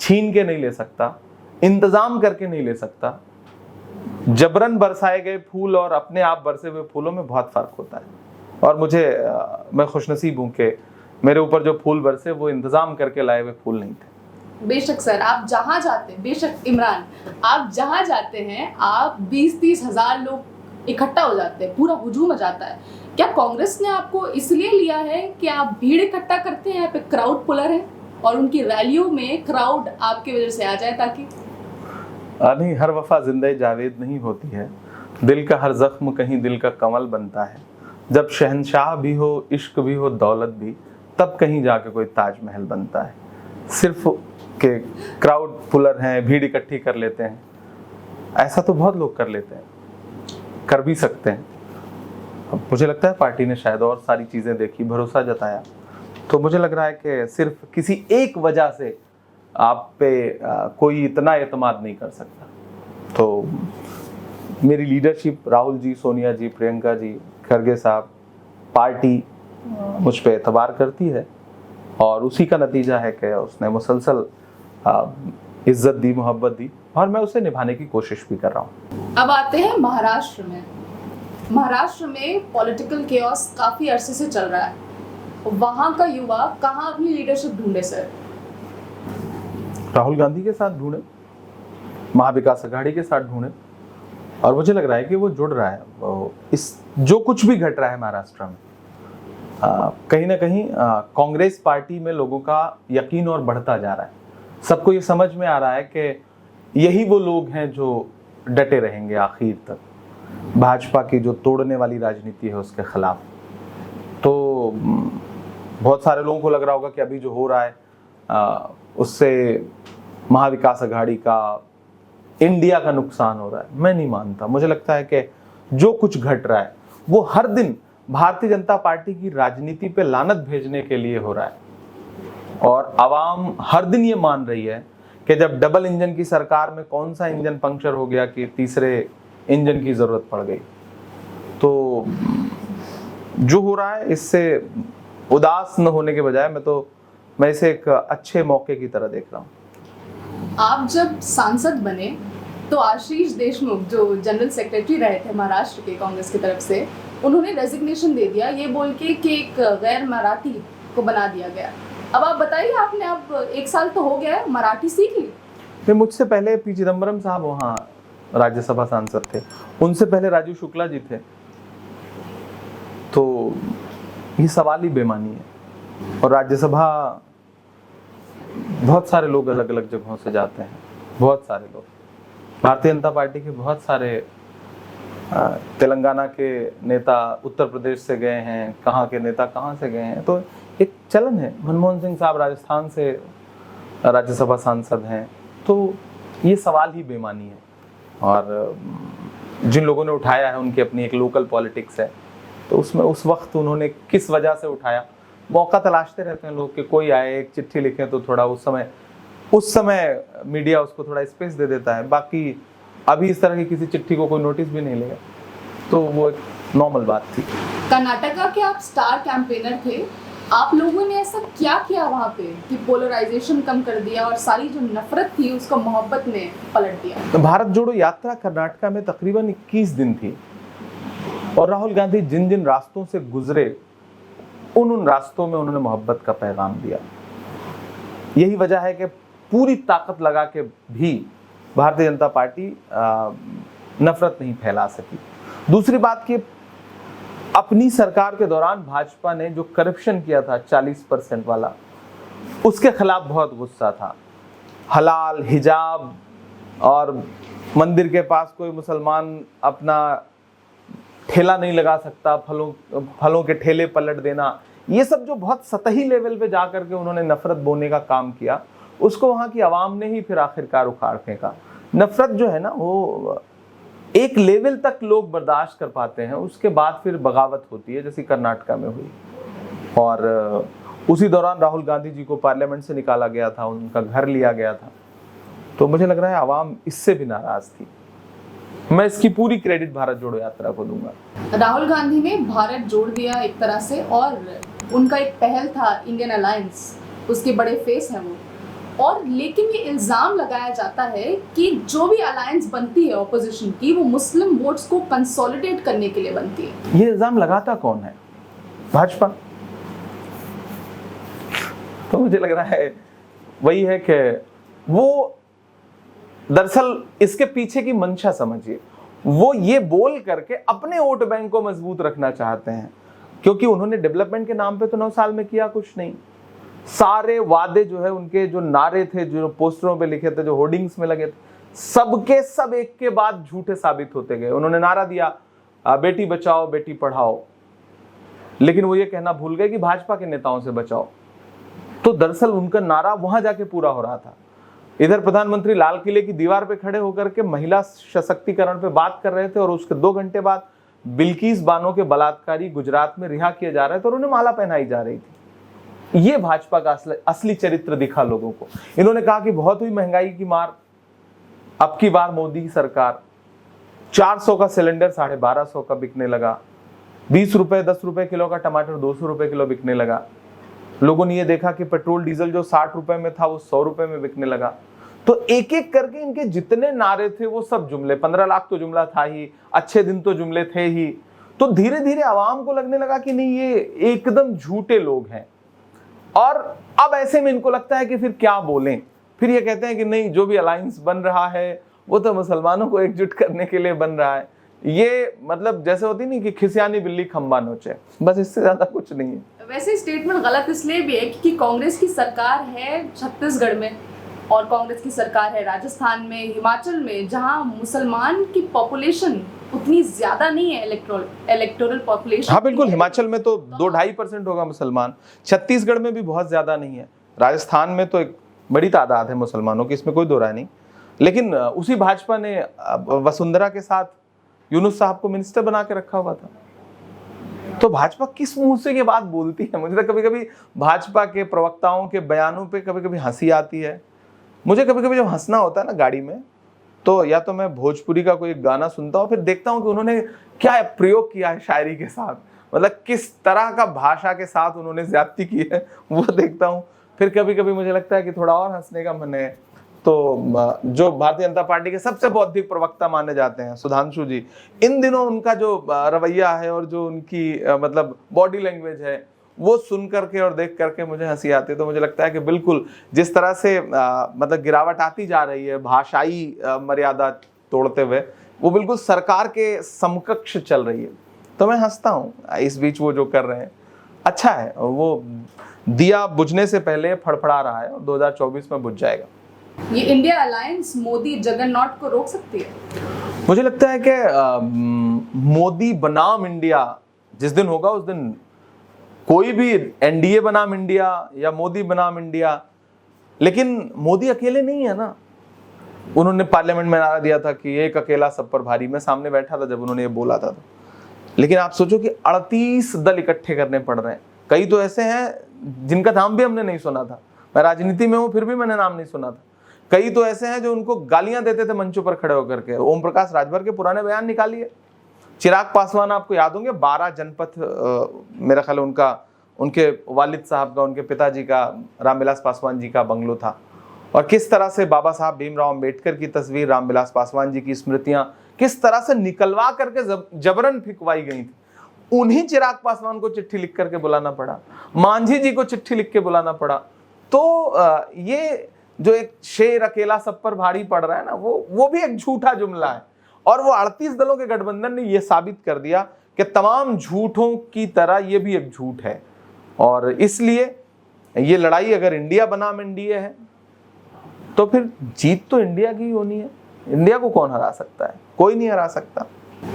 छीन के नहीं ले सकता, इंतज़ाम करके नहीं ले सकता। जबरन बरसाए गए फूल और अपने आप बरसे हुए फूलों में बहुत फ़र्क होता है। और मैं खुशनसीब हूँ कि मेरे ऊपर जो फूल बरसे वो इंतज़ाम करके लाए हुए फूल नहीं थे। बेशक सर, आप जहाँ जाते हैं, बेशक इमरान, आप जहाँ जाते हैं आप 20-30 हज़ार लोग इकट्ठा हो जाते हैं, पूरा हुजूम आ जाता है। क्या कांग्रेस ने आपको इसलिए लिया है कि आप भीड़ इकट्ठा करते हैं, यहाँ पे क्राउड पुलर है और उनकी रैलियों में क्राउड आपकी वजह से आ जाए ताकि? नहीं, हर वफा जिंदगी जावेद नहीं होती है। दिल का हर जख्म कहीं दिल का कमल बनता है। जब शहंशाह भी हो, इश्क भी हो, दौलत भी, तब कहीं जाके कोई ताजमहल बनता है। सिर्फ के क्राउड पुलर हैं, भीड़ इकट्ठी कर लेते हैं, ऐसा तो बहुत लोग कर लेते हैं। कर भी सकते हैं। अब मुझे लगता है पार्टी ने शायद और सारी चीज़ें देखी, भरोसा जताया, तो मुझे लग रहा है कि सिर्फ किसी एक वजह से आप पे कोई इतना एतमाद नहीं कर सकता। तो मेरी लीडरशिप, राहुल जी, सोनिया जी, प्रियंका जी, खरगे साहब, पार्टी मुझ पे एतबार करती है और उसी का नतीजा है कि उसने मुसलसल इज्जत दी, मोहब्बत दी और मैं उसे निभाने की कोशिश भी कर रहा हूँ। अब आते हैं महाराष्ट्र में। महाराष्ट्र में पॉलिटिकल केओस काफी अरसे से चल रहा है। वहां का युवा कहाँ अपनी लीडरशिप ढूंढे सर? राहुल गांधी के साथ ढूंढे, महाविकास अघाड़ी के साथ ढूंढे और मुझे लग रहा है कि वो जुड़ रहा है। इस जो कुछ भी घट रहा है महाराष्ट्र में, कहीं ना कहीं कांग्रेस पार्टी में लोगों का यकीन और बढ़ता जा रहा है। सबको ये समझ में आ रहा है कि यही वो लोग हैं जो डटे रहेंगे आखिर तक भाजपा की जो तोड़ने वाली राजनीति है उसके खिलाफ। तो बहुत सारे लोगों को लग रहा होगा कि अभी जो हो रहा है उससे महाविकास अघाड़ी का, इंडिया का नुकसान हो रहा है। मैं नहीं मानता। मुझे लगता है कि जो कुछ घट रहा है वो हर दिन भारतीय जनता पार्टी की राजनीति पे लानत भेजने के लिए हो रहा है और आवाम हर दिन ये मान रही है कि जब डबल इंजन की सरकार में कौन सा इंजन पंक्चर हो गया कि तीसरे इंजन की जरूरत पड़ गई। तो जो हो रहा है इससे उदास न होने के बजाय मैं इसे एक अच्छे मौके की तरह देख रहा हूँ। आप जब सांसद बने तो आशीष देशमुख जो जनरल सेक्रेटरी रहे थे महाराष्ट्र के कांग्रेस की तरफ से, उन्होंने रेजिग्नेशन दे दिया ये बोल के कि एक गैर मराठी को बना दिया गया। अब आप बताइए, आपने अब 1 साल तो हो गया है, मराठी सीख ली? मुझसे पहले पी चिदम्बरम साहब वहाँ राज्यसभा सांसद थे, उनसे पहले राजू शुक्ला जी थे। तो ये सवाल ही बेमानी है। और राज्यसभा बहुत सारे लोग अलग अलग जगहों से जाते हैं, बहुत सारे लोग भारतीय जनता पार्टी के, बहुत सारे तेलंगाना के नेता उत्तर प्रदेश से गए हैं, कहाँ के नेता कहाँ से गए हैं। तो एक चलन है। मनमोहन सिंह साहब राजस्थान से राज्यसभा सांसद हैं। तो ये सवाल ही बेमानी है और जिन लोगों ने उठाया है उनकी अपनी एक लोकल पॉलिटिक्स है। तो उसमें उस वक्त उन्होंने किस वजह से उठाया, मौका तलाशते रहते हैं लोग कि कोई आए एक चिट्ठी लिखे तो थोड़ा उस समय मीडिया उसको थोड़ा स्पेस दे देता है। बाकी अभी इस तरह की किसी चिट्ठी को कोई नोटिस भी नहीं लेगा। तो वो एक नॉर्मल बात थी। कर्नाटका के आप स्टार कैंपेनर थे, आप लोगों ने ऐसा क्या किया वहाँ पे कि पोलराइजेशन कम कर दिया और सारी जो नफरत थी उसको मोहब्बत में पलट दिया? भारत जोड़ो यात्रा कर्नाटका में तकरीबन 21 दिन थी और राहुल गांधी जिन जिन रास्तों से गुजरे उन रास्तों में उन्होंने मोहब्बत का पैगाम दिया। यही वजह है कि पूरी ताकत लगा के भी भारतीय जनता पार्टी नफरत नहीं फैला सकी। दूसरी बात कि अपनी सरकार के दौरान भाजपा ने जो करप्शन किया था 40% वाला, उसके खिलाफ बहुत गुस्सा था। हलाल, हिजाब और मंदिर के पास कोई मुसलमान अपना ठेला नहीं लगा सकता, फलों के ठेले पलट देना, ये सब जो बहुत सतही लेवल पे जाकर के उन्होंने नफरत बोने का काम किया, उसको वहाँ की आवाम ने ही फिर आखिरकार उखाड़ फेंका। नफरत जो है ना, वो एक लेवल तक लोग बर्दाश्त कर पाते हैं, उसके बाद फिर बगावत होती है, जैसे कर्नाटका में हुई। और उसी दौरान राहुल गांधी जी को पार्लियामेंट से निकाला गया था, उनका घर लिया गया था। तो मुझे लग रहा है आवाम इससे भी नाराज थी। मैं इसकी पूरी क्रेडिट भारत जोड़ो यात्रा को दूंगा। राहुल गांधी ने भारत जोड़ दिया एक तरह से, और उनका एक पहल था इंडियन अलायंस, उसके बड़े फेस हैं वो। और लेकिन ये इल्जाम लगाया जाता है कि जो भी अलायंस बनती है ऑपोजिशन की, वो मुस्लिम वोट्स को कंसोलिडेट करने के लिए बनती है। ये इल्जाम लगाता कौन है? भाजपा। तो मुझे लग रहा है वही है कि वो दरअसल इसके पीछे की मंशा समझिए, वो ये बोल करके अपने वोट बैंक को मजबूत रखना चाहते हैं, क्योंकि उन्होंने डेवलपमेंट के नाम पे तो 9 साल में किया कुछ नहीं। सारे वादे जो है, उनके जो नारे थे, जो पोस्टरों पे लिखे थे, जो होर्डिंग्स में लगे थे, सबके सब एक के बाद झूठे साबित होते गए। उन्होंने नारा दिया बेटी बचाओ बेटी पढ़ाओ, लेकिन वो ये कहना भूल गए कि भाजपा के नेताओं से बचाओ। तो दरअसल उनका नारा वहां जाके पूरा हो रहा था। इधर प्रधानमंत्री लाल किले की दीवार पे खड़े होकर के महिला सशक्तिकरण पे बात कर रहे थे और उसके 2 घंटे बाद बिल्किस बानो के बलात्कारी गुजरात में रिहा किए जा रहे थे और उन्हें माला पहनाई जा रही थी। ये भाजपा का असली चरित्र दिखा लोगों को। इन्होंने कहा कि बहुत हुई महंगाई की मार, अब की बार मोदी की सरकार, 400 का सिलेंडर 1250 का बिकने लगा, 20 रुपए 10 रुपए किलो का टमाटर 200 रुपए किलो बिकने लगा। लोगों ने ये देखा कि पेट्रोल डीजल जो 60 रुपए में था वो 100 रुपए में बिकने लगा। तो एक एक करके इनके जितने नारे थे वो सब जुमले, 15 लाख तो जुमला था ही, अच्छे दिन तो जुमले थे ही। तो धीरे धीरे आवाम को लगने लगा कि नहीं, ये एकदम झूठे लोग हैं। और अब ऐसे में इनको लगता है कि फिर क्या बोलें। फिर ये कहते हैं कि नहीं, जो भी अलायंस बन रहा है वो तो मुसलमानों को एकजुट करने के लिए बन रहा है। ये मतलब जैसे होती नहीं कि खिसियानी बिल्ली खंबा नोचे, बस इससे ज्यादा कुछ नहीं है। वैसे स्टेटमेंट गलत इसलिए भी है क्योंकि कांग्रेस की सरकार है छत्तीसगढ़ में और कांग्रेस की सरकार है राजस्थान में, हिमाचल में, जहां मुसलमान की पॉपुलेशन उतनी ज्यादा नहीं है, इलेक्टोरल पॉपुलेशन। हाँ बिल्कुल, हिमाचल में तो 2-2.5% होगा मुसलमान, छत्तीसगढ़ में भी बहुत ज्यादा नहीं है, राजस्थान में तो एक बड़ी तादाद है मुसलमानों की, इसमें कोई दो राय नहीं। लेकिन उसी भाजपा ने वसुंधरा के साथ यूनुस साहब को मिनिस्टर बना के रखा हुआ था। तो भाजपा किस मुंह से ये बात बोलती है? मुझे तो कभी कभी भाजपा के प्रवक्ताओं के बयानों पे कभी कभी हंसी आती है। मुझे कभी कभी जब हंसना होता है ना गाड़ी में, तो या तो मैं भोजपुरी का कोई गाना सुनता हूँ, फिर देखता हूँ कि उन्होंने क्या प्रयोग किया है शायरी के साथ, मतलब किस तरह का भाषा के साथ उन्होंने ज्यादती की है वो देखता हूँ। फिर कभी कभी मुझे लगता है कि थोड़ा और हंसने का मन है। तो जो भारतीय जनता पार्टी के सबसे बौद्धिक प्रवक्ता माने जाते हैं सुधांशु जी, इन दिनों उनका जो रवैया है और जो उनकी मतलब बॉडी लैंग्वेज है वो सुन करके और देख करके मुझे हंसी आती है। तो मुझे लगता है कि बिल्कुल जिस तरह से मतलब गिरावट आती जा रही है भाषाई मर्यादा तोड़ते हुए, वो बिल्कुल सरकार के समकक्ष चल रही है। तो मैं हंसता हूँ इस बीच वो जो कर रहे हैं। अच्छा है, वो दिया बुझने से पहले फड़फड़ा रहा है और 2024 में बुझ जाएगा। ये इंडिया अलायंस मोदी जगननॉट को रोक सकती है? मुझे लगता है कि मोदी बनाम इंडिया जिस दिन होगा उस दिन कोई भी एनडीए बनाम इंडिया या मोदी बनाम इंडिया, लेकिन मोदी अकेले नहीं है ना। उन्होंने पार्लियामेंट में नारा दिया था कि एक अकेला सब पर भारी, मैं सामने बैठा था जब उन्होंने ये बोला था। लेकिन आप सोचो कि 38 दल इकट्ठे करने पड़ रहे हैं। कई तो ऐसे हैं जिनका नाम भी हमने नहीं सुना था, मैं राजनीति में हूं फिर भी मैंने नाम नहीं सुना था। कई तो ऐसे हैं जो उनको गालियां देते थे मंचों पर खड़े होकर के। ओम प्रकाश राजभर के पुराने बयान निकालिए। चिराग पासवान आपको याद होंगे, 12 जनपथ मेरा ख्याल उनके वालिद साहब का, उनके पिताजी का, रामविलास पासवान जी का बंगलो था, और किस तरह से बाबा साहब भीमराव अंबेडकर की तस्वीर, रामविलास पासवान जी की स्मृतियां किस तरह से निकलवा करके जबरन फिकवाई गई थी। उन्हीं चिराग पासवान को चिट्ठी लिख करके बुलाना पड़ा, मांझी जी को चिट्ठी लिख के बुलाना पड़ा। तो ये जो एक शेर अकेला सब पर भारी पड़ रहा है ना, वो भी एक झूठा जुमला है। और वो 38 दलों के गठबंधन ने ये साबित कर दिया कि तमाम झूठों की तरह ये भी एक झूठ है। और इसलिए ये लड़ाई अगर इंडिया बनाम एनडीए है तो फिर जीत तो इंडिया की ही होनी है। इंडिया को कौन हरा सकता है? कोई नहीं हरा सकता।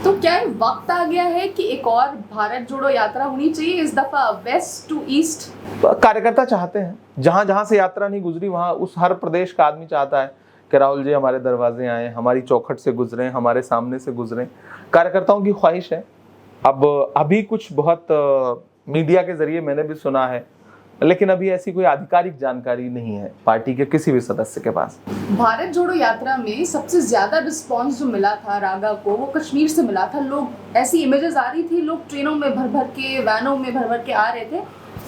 तो क्या वक्त आ गया है कि एक और भारत जोड़ो यात्रा होनी चाहिए, इस दफा वेस्ट टू ईस्ट? कार्यकर्ता चाहते हैं, जहां जहां से यात्रा नहीं गुजरी वहां उस हर प्रदेश का आदमी चाहता है कि राहुल जी हमारे दरवाजे आए, हमारी चौखट से गुजरे, हमारे सामने से गुजरे। कार्यकर्ताओं की ख्वाहिश है। अब अभी कुछ बहुत मीडिया के जरिए मैंने भी सुना है, लेकिन अभी ऐसी कोई आधिकारिक जानकारी नहीं है पार्टी के किसी भी सदस्य के पास। भारत जोड़ो यात्रा में सबसे ज्यादा रिस्पांस जो मिला था रागा को, वो कश्मीर से मिला था। लोग, ऐसी इमेजेस आ रही थी, लोग ट्रेनों में भर भर के, वैनों में भर भर के आ रहे थे।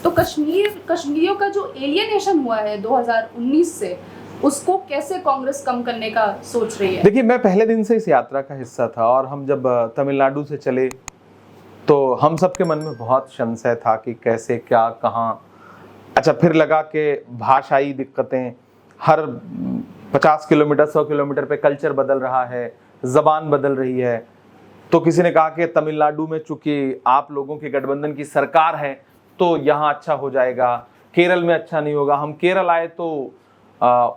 तो कश्मीरियों का जो एलियनेशन हुआ है 2019 से, उसको कैसे कांग्रेस कम करने का सोच रही है? देखिए, मैं पहले दिन से इस यात्रा का हिस्सा था और हम जब तमिलनाडु से चले तो हम सबके मन में बहुत संशय था कि कैसे, क्या, कहाँ। अच्छा, फिर लगा कि भाषाई दिक्कतें, हर 50 किलोमीटर 100 किलोमीटर पे कल्चर बदल रहा है, ज़बान बदल रही है। तो किसी ने कहा कि तमिलनाडु में चूंकि आप लोगों के गठबंधन की सरकार है तो यहाँ अच्छा हो जाएगा, केरल में अच्छा नहीं होगा। हम केरल आए तो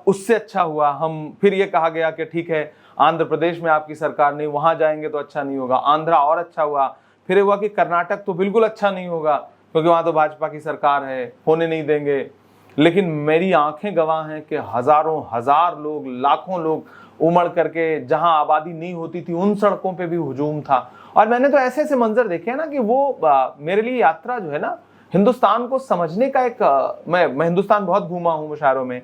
उससे अच्छा हुआ। हम फिर ये कहा गया कि ठीक है, आंध्र प्रदेश में आपकी सरकार नहीं, वहाँ जाएंगे तो अच्छा नहीं होगा। आंध्रा और अच्छा हुआ। फिर हुआ कि कर्नाटक तो बिल्कुल अच्छा नहीं होगा क्योंकि वहाँ तो भाजपा की सरकार है, होने नहीं देंगे। लेकिन मेरी आंखें गवाह हैं कि हजारों हजार लोग, लाखों लोग उमड़ करके जहां आबादी नहीं होती थी उन सड़कों पे भी हुजूम था। और मैंने तो ऐसे ऐसे मंजर देखे हैं ना कि वो मेरे लिए यात्रा जो है ना, हिंदुस्तान को समझने का एक मैं हिंदुस्तान बहुत घूमा हूँ मुशायरों में,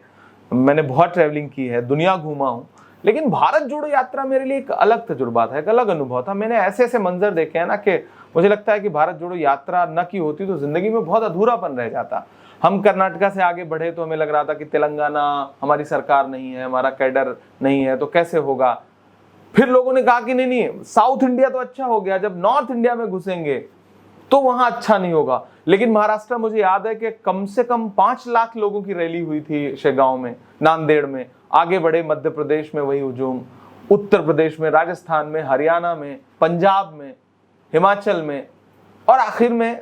मैंने बहुत ट्रैवलिंग की है, दुनिया घूमा हूँ, लेकिन भारत जोड़ो यात्रा मेरे लिए एक अलग तजुर्बा था, एक अलग अनुभव था। मैंने ऐसे ऐसे मंजर देखे हैं ना कि मुझे लगता है कि भारत जोड़ो यात्रा न की होती तो जिंदगी में बहुत अधूरापन रह जाता। हम कर्नाटका से आगे बढ़े तो हमें लग रहा था कि तेलंगाना हमारी सरकार नहीं है, हमारा कैडर नहीं है, तो कैसे होगा। फिर लोगों ने कहा कि नहीं नहीं, साउथ इंडिया तो अच्छा हो गया, जब नॉर्थ इंडिया में घुसेंगे तो वहां अच्छा नहीं होगा। लेकिन महाराष्ट्र, मुझे याद है कि कम से कम 5 लाख लोगों की रैली हुई थी शेगांव में, नांदेड़ में। आगे बढ़े मध्य प्रदेश में वही हुजूम, उत्तर प्रदेश में, राजस्थान में, हरियाणा में, पंजाब में, हिमाचल में, और आखिर में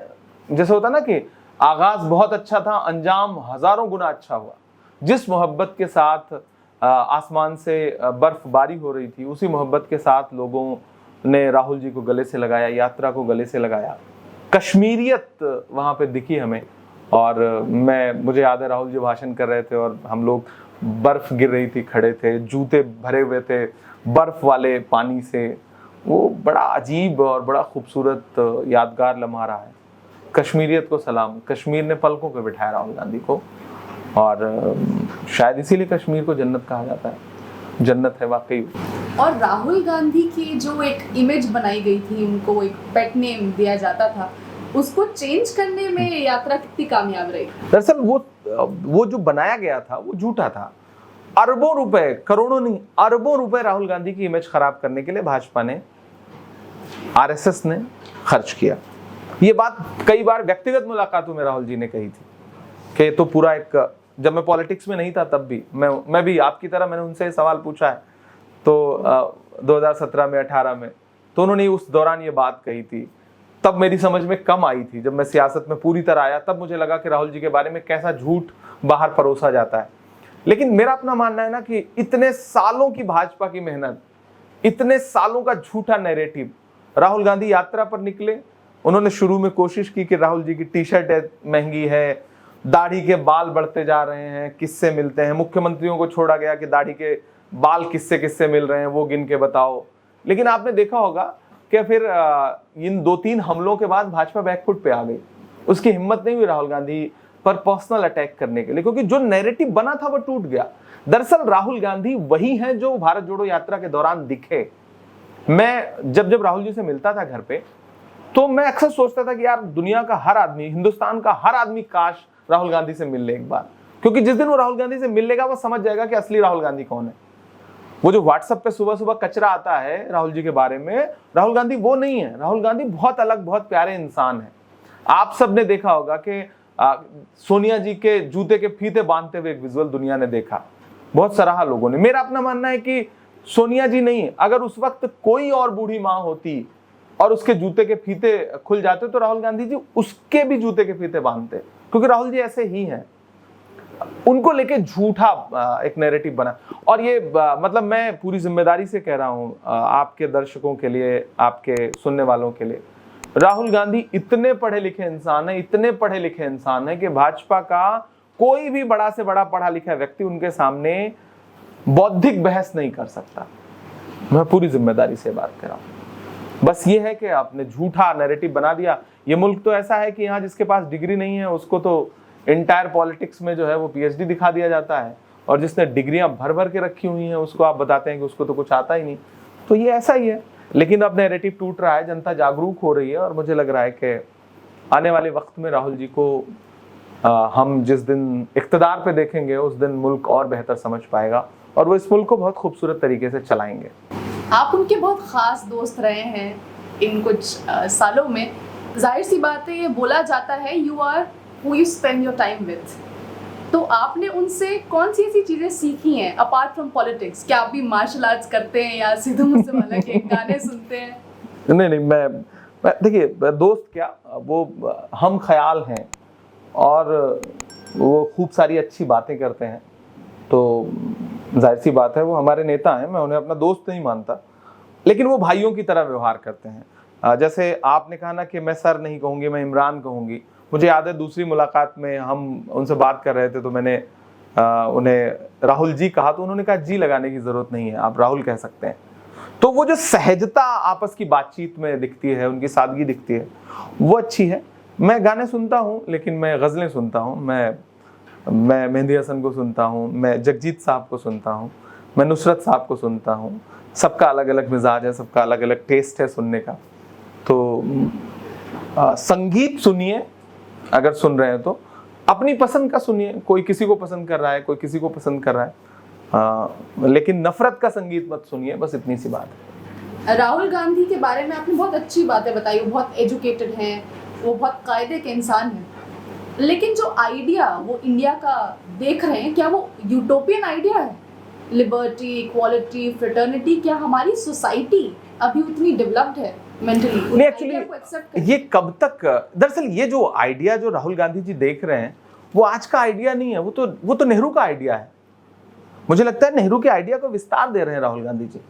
जैसे होता ना कि आगाज बहुत अच्छा था, अंजाम हजारों गुना अच्छा हुआ। जिस मोहब्बत के साथ आसमान से बर्फबारी हो रही थी, उसी मोहब्बत के साथ लोगों ने राहुल जी को गले से लगाया, यात्रा को गले से लगाया। कश्मीरियत वहां पे दिखी हमें। और मुझे याद है राहुल जी भाषण कर रहे थे और हम लोग, बर्फ गिर रही थी, खड़े थे, जूते भरे हुए थे बर्फ वाले पानी से। वो बड़ा अजीब और बड़ा खूबसूरत यादगार लम्हा रहा है। कश्मीरियत को सलाम। कश्मीर ने पलकों पे बिठाया राहुल गांधी को, और शायद इसीलिए कश्मीर को जन्नत कहा जाता है। जन्नत है वाकई। और राहुल गांधी की जो एक इमेज बनाई गई थी, उनको एक पेट नेम दिया जाता था, उसको चेंज करने में यात्रा कितनी कामयाब रही? दरअसल वो जो बनाया गया था वो झूठा था। अरबों रुपए, करोड़ों नहीं, अरबों रुपए राहुल गांधी की इमेज खराब करने के लिए भाजपा ने, आरएसएस ने खर्च किया। ये बात कई बार व्यक्तिगत मुलाकातों में राहुल जी ने कही थी कि तो पूरा एक, जब मैं पॉलिटिक्स में नहीं था तब भी मैं भी आपकी तरह मैंने उनसे सवाल पूछा है। तो 2017 में, 18 में, तो उन्होंने उस दौरान ये बात कही थी। तब मेरी समझ में कम आई थी। जब मैं सियासत में पूरी तरह आया तब मुझे लगा कि राहुल जी के बारे में कैसा झूठ बाहर परोसा जाता है। लेकिन मेरा अपना मानना है ना कि इतने सालों की भाजपा की मेहनत, इतने सालों का झूठा नैरेटिव, राहुल गांधी यात्रा पर निकले, उन्होंने शुरू में कोशिश की कि राहुल जी की टी शर्ट महंगी है, दाढ़ी के बाल बढ़ते जा रहे हैं, किससे मिलते हैं, मुख्यमंत्रियों को छोड़ा गया कि दाढ़ी के बाल किससे किससे मिल रहे हैं वो गिन के बताओ। लेकिन आपने देखा होगा कि फिर इन 2-3 हमलों के बाद भाजपा बैकफुट पे आ गई। उसकी हिम्मत नहीं हुई राहुल गांधी पर पर्सनल अटैक करने के लिए, क्योंकि जो नैरेटिव बना था वो टूट गया। दरअसल राहुल गांधी वही हैं जो भारत जोड़ो यात्रा के दौरान दिखे। मैं जब राहुल जी से मिलता था घर पे, तो मैं अक्सर सोचता था कि यार दुनिया का हर आदमी, हिंदुस्तान का हर आदमी काश राहुल गांधी से मिल ले एक बार, क्योंकि जिस दिन वो राहुल गांधी से मिल लेगा वो समझ जाएगा कि असली राहुल गांधी कौन है। वो जो व्हाट्सएप पे सुबह सुबह कचरा आता है राहुल जी के बारे में, राहुल गांधी वो नहीं है। राहुल गांधी बहुत अलग, बहुत प्यारे इंसान है। आप सब ने देखा होगा कि सोनिया जी के जूते के फीते बांधते हुए एक विजुअल दुनिया ने देखा, बहुत सराहा लोगों ने। मेरा अपना मानना है कि सोनिया जी नहीं, अगर उस वक्त कोई और बूढ़ी माँ होती और उसके जूते के फीते खुल जाते तो राहुल गांधी जी उसके भी जूते के फीते बांधते, क्योंकि राहुल जी ऐसे ही हैं। उनको लेके झूठा एक नैरेटिव बना। और ये मतलब मैं पूरी जिम्मेदारी से कह रहा हूं आपके दर्शकों के लिए, आपके सुनने वालों के लिए, राहुल गांधी इतने पढ़े लिखे इंसान है, इतने पढ़े लिखे इंसान है कि भाजपा का कोई भी बड़ा से बड़ा पढ़ा लिखा व्यक्ति उनके सामने बौद्धिक बहस नहीं कर सकता। मैं पूरी जिम्मेदारी से बात कर रहा हूं। बस ये है कि आपने झूठा नैरेटिव बना दिया। ये मुल्क तो ऐसा है कि यहाँ जिसके पास डिग्री नहीं है उसको तो इंटायर पॉलिटिक्स में जो है वो पीएचडी दिखा दिया जाता है, और जिसने डिग्रियां भर भर के रखी हुई हैं उसको आप बताते हैं कि उसको तो कुछ आता ही नहीं। तो ये ऐसा ही है। लेकिन अब नैरेटिव टूट रहा है, जनता जागरूक हो रही है, और मुझे लग रहा है कि आने वाले वक्त में राहुल जी को हम जिस दिन इख्तिदार पे देखेंगे उस दिन मुल्क और बेहतर समझ पाएगा, और वो इस मुल्क को बहुत खूबसूरत तरीके से चलाएंगे। आप उनके बहुत खास दोस्त रहे हैं इन कुछ सालों में। जाहिर सी बात है, ये बोला जाता है you are who you spend your time with. तो आपने उनसे कौन सी ऐसी चीजें सीखी हैं अपार्ट फ्रॉम पॉलिटिक्स? क्या आप भी मार्शल आर्ट्स करते हैं या सीधे मुझसे वाला के गाने सुनते हैं? नहीं, मैं देखिए, दोस्त क्या, वो हम ख्याल हैं और वो खूब सारी अच्छी बातें करते हैं। तो जाहिर सी बात है वो हमारे नेता हैं, मैं उन्हें अपना दोस्त नहीं मानता, लेकिन वो भाइयों की तरह व्यवहार करते हैं। जैसे आपने कहा ना कि मैं सर नहीं कहूँगी, मैं इमरान कहूँगी, मुझे याद है दूसरी मुलाकात में हम उनसे बात कर रहे थे तो मैंने उन्हें राहुल जी कहा तो उन्होंने कहा जी लगाने की जरूरत नहीं है, आप राहुल कह सकते हैं। तो वो जो सहजता आपस की बातचीत में दिखती है, उनकी सादगी दिखती है, वो अच्छी है। मैं गाने सुनता हूँ लेकिन मैं गज़लें सुनता हूँ, मैं मेहंदी हसन को सुनता हूँ, मैं जगजीत साहब को सुनता हूँ, मैं नुसरत साहब को सुनता हूँ। सबका अलग अलग मिजाज है, सबका अलग अलग टेस्ट है सुनने का। तो संगीत सुनिए, अगर सुन रहे हैं तो अपनी पसंद का सुनिए। कोई किसी को पसंद कर रहा है, कोई किसी को पसंद कर रहा है, लेकिन नफरत का संगीत मत सुनिए, बस इतनी सी बात है। राहुल गांधी के बारे में आपने बहुत अच्छी बातें बताई, वो बहुत एजुकेटेड हैं, वो बहुत कायदे के इंसान हैं, लेकिन जो आइडिया वो इंडिया का देख रहे हैं, क्या वो यूटोपियन आइडिया है? लिबर्टी, इक्वालिटी, फ्रेटर्निटी, क्या हमारी सोसाइटी अभी उतनी डेवलप्ड है मेंटली? नहीं, एक्चुअली ये कब तक, दरअसल ये जो आइडिया जो राहुल गांधी जी देख रहे हैं वो आज का आइडिया नहीं है, वो तो नेहरू का आइडिया है। मुझे लगता है नेहरू के आइडिया को विस्तार दे रहे हैं राहुल गांधी जी।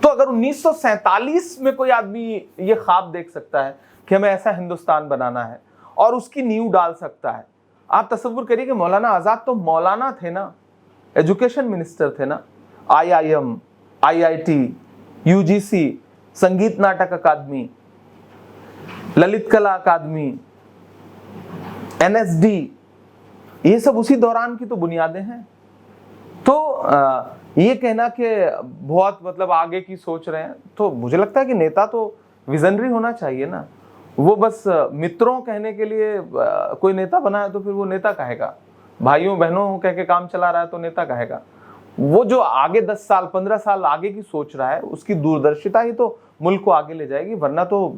तो अगर 1947 में कोई आदमी ये ख्वाब देख सकता है कि हमें ऐसा हिंदुस्तान बनाना है और उसकी नींव डाल सकता है, आप तसव्वुर करिए कि मौलाना आजाद तो मौलाना थे ना, एजुकेशन मिनिस्टर थे ना। IIM, IIT, UGC, संगीत नाटक अकादमी, ललित कला अकादमी, NSD, ये सब उसी दौरान की तो बुनियादें हैं। तो ये कहना कि बहुत मतलब आगे की सोच रहे हैं, तो मुझे लगता है कि नेता तो विजनरी होना चाहिए ना। वो बस मित्रों कहने के लिए कोई नेता बना है तो फिर वो नेता कहेगा, भाइयों बहनों कह के काम चला रहा है तो नेता कहेगा। वो जो आगे 10 साल 15 साल आगे की सोच रहा है, उसकी दूरदर्शिता ही तो मुल्क को आगे ले जाएगी। वरना तो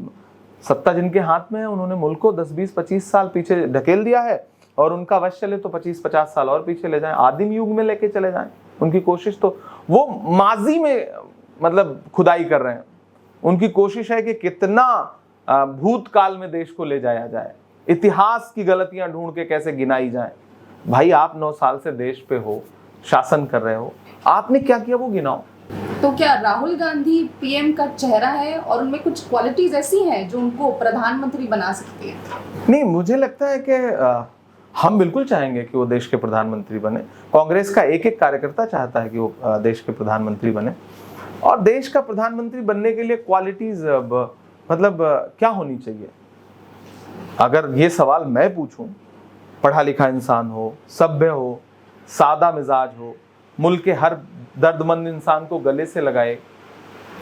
सत्ता जिनके हाथ में है उन्होंने मुल्क को 10, 20, 25 साल पीछे ढकेल दिया है, और उनका वश चले तो 25, 50 साल और पीछे ले जाएं, आदिम युग में लेके चले जाएं। उनकी कोशिश तो वो माजी में मतलब खुदाई कर रहे हैं। उनकी कोशिश है कि कितना भूतकाल में देश को ले जाया जाए, इतिहास की गलतियां ढूंढ के कैसे गिनाई जाए। भाई आप 9 साल से देश पे हो, शासन कर रहे हो, आपने क्या किया वो गिनाओ। तो क्या राहुल गांधी PM का चेहरा है और उनमें कुछ क्वालिटीज ऐसी हैं जो उनको प्रधानमंत्री बना सकती है? नहीं, मुझे लगता है कि हम बिल्कुल चाहेंगे कि वो देश के प्रधानमंत्री बने। कांग्रेस का एक एक कार्यकर्ता चाहता है कि वो देश के प्रधानमंत्री बने। और देश का प्रधानमंत्री बनने के लिए क्वालिटीज मतलब क्या होनी चाहिए? अगर ये सवाल मैं पूछूं, पढ़ा लिखा इंसान हो, सभ्य हो, सादा मिजाज हो, मुल्क के हर दर्दमंद इंसान को गले से लगाए,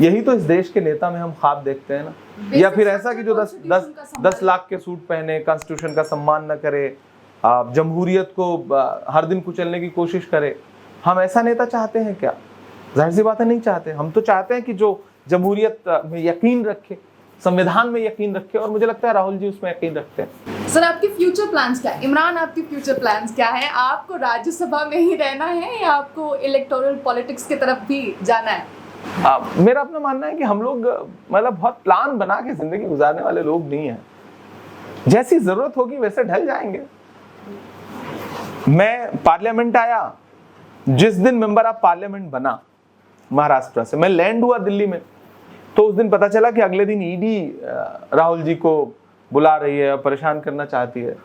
यही तो इस देश के नेता में हम ख्वाब देखते हैं ना। या फिर ऐसा कि जो 10 लाख के सूट पहने, कॉन्स्टिट्यूशन का सम्मान न करे, जमहूरियत को हर दिन कुचलने की कोशिश करे। हम ऐसा नेता चाहते हैं क्या? जाहिर सी बात है नहीं चाहते। हम तो चाहते हैं कि जो जमहूरियत में यकीन रखे, संविधान में यकीन रखे, और मुझे लगता है राहुल जी उसमें यकीन रखते हैं। सर, आपके फ्यूचर प्लान्स क्या है? इमरान, आपके फ्यूचर प्लान्स क्या है? आपको राज्यसभा में ही रहना है या आपको इलेक्टोरल पॉलिटिक्स की तरफ भी जाना है? मेरा अपना मानना है कि हम लोग मतलब बहुत प्लान बना के जिंदगी गुजारने वाले लोग नहीं हैं। जैसी जरूरत होगी वैसे ढल जाएंगे। मैं पार्लियामेंट आया, जिस दिन मेंबर ऑफ पार्लियामेंट बना महाराष्ट्र से, मैं लैंड हुआ दिल्ली में, तो उस दिन पता चला कि अगले दिन ईडी राहुल जी को बुला रही है, परेशान करना चाहती है।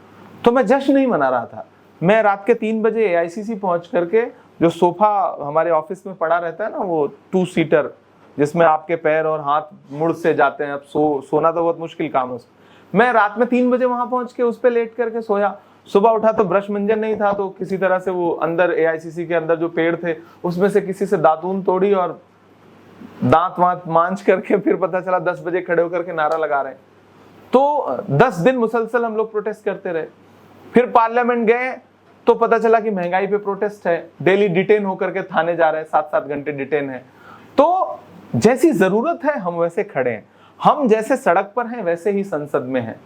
तो मैं जश्न नहीं मना रहा था। मैं रात के 3 बजे AICC पहुंच करके, जो सोफा हमारे ऑफिस में पड़ा रहता है ना, वो 2 सीटर जिसमें आपके पैर और हाथ मुड़ से जाते हैं, अब सोना तो बहुत मुश्किल काम है। मैं रात में 3 बजे वहां पहुंच के उस पर लेट करके सोया। सुबह उठा तो ब्रश मंजन नहीं था, तो किसी तरह से वो अंदर AICC के अंदर जो पेड़ थे उसमें से किसी से दातून तोड़ी और दांत वांत मांझ करके फिर पता चला 10 बजे खड़े होकर के नारा लगा रहे हैं। तो 10 दिन मुसलसल हम लोग प्रोटेस्ट करते रहे। फिर पार्लियामेंट गए तो पता चला कि महंगाई पे प्रोटेस्ट है, डेली डिटेन होकर के थाने जा रहे हैं, 7-7 घंटे डिटेन है। तो जैसी जरूरत है हम वैसे खड़े हैं, हम जैसे सड़क पर हैं वैसे ही संसद में हैं।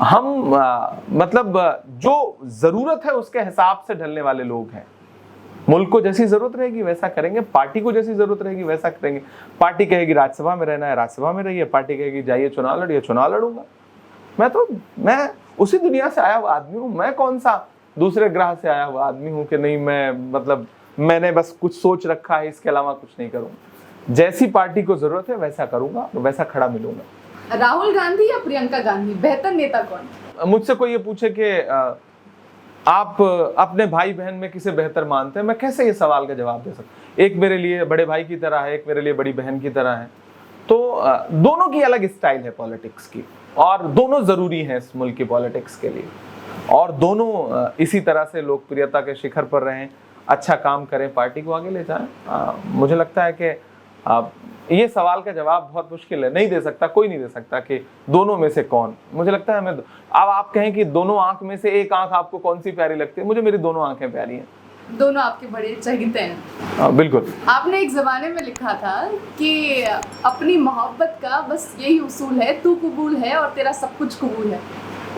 हम मतलब जो जरूरत है उसके हिसाब से ढलने वाले लोग हैं। मुल्क को जैसी जरूरत रहेगी वैसा करेंगे, पार्टी को जैसी जरूरत रहेगी वैसा करेंगे। पार्टी कहेगी राज्यसभा में रहना है, राज्यसभा में रहिए। पार्टी कहेगी जाइए चुनाव लड़िए, चुनाव लड़ूंगा। मैं उसी दुनिया से आया हुआ आदमी हूँ। मैं कौन सा दूसरे ग्रह से आया हुआ आदमी हूँ कि नहीं, मैं मतलब मैंने बस कुछ सोच रखा है, इसके अलावा कुछ नहीं करूँगा। जैसी पार्टी को जरूरत है वैसा करूंगा और वैसा खड़ा मिलूंगा। राहुल गांधी या प्रियंका गांधी, बेहतर नेता कौन? मुझसे कोई ये पूछे कि आप अपने भाई बहन में किसे बेहतर मानते हैं, मैं कैसे ये सवाल का जवाब दे सकता। एक मेरे लिए बड़े भाई की तरह है, एक मेरे लिए बड़ी बहन की तरह है। तो दोनों की अलग स्टाइल है पॉलिटिक्स की, और दोनों ज़रूरी हैं इस मुल्क की पॉलिटिक्स के लिए, और दोनों इसी तरह से लोकप्रियता के शिखर पर रहें, अच्छा काम करें, पार्टी को आगे ले जाएं। मुझे लगता है कि ये सवाल का जवाब बहुत मुश्किल है, नहीं दे सकता, कोई नहीं दे सकता कि दोनों में से कौन। मुझे लगता है हमें, अब आप कहें कि दोनों आंख में से एक आंख आपको कौन सी प्यारी लगती है, मुझे मेरी दोनों आंखें प्यारी हैं। दोनों आपके बड़े चहेते हैं। बिल्कुल। आपने एक ज़माने में लिखा था कि अपनी मोहब्बत का बस यही उसूल है, तू कबूल है और तेरा सब कुछ कबूल है।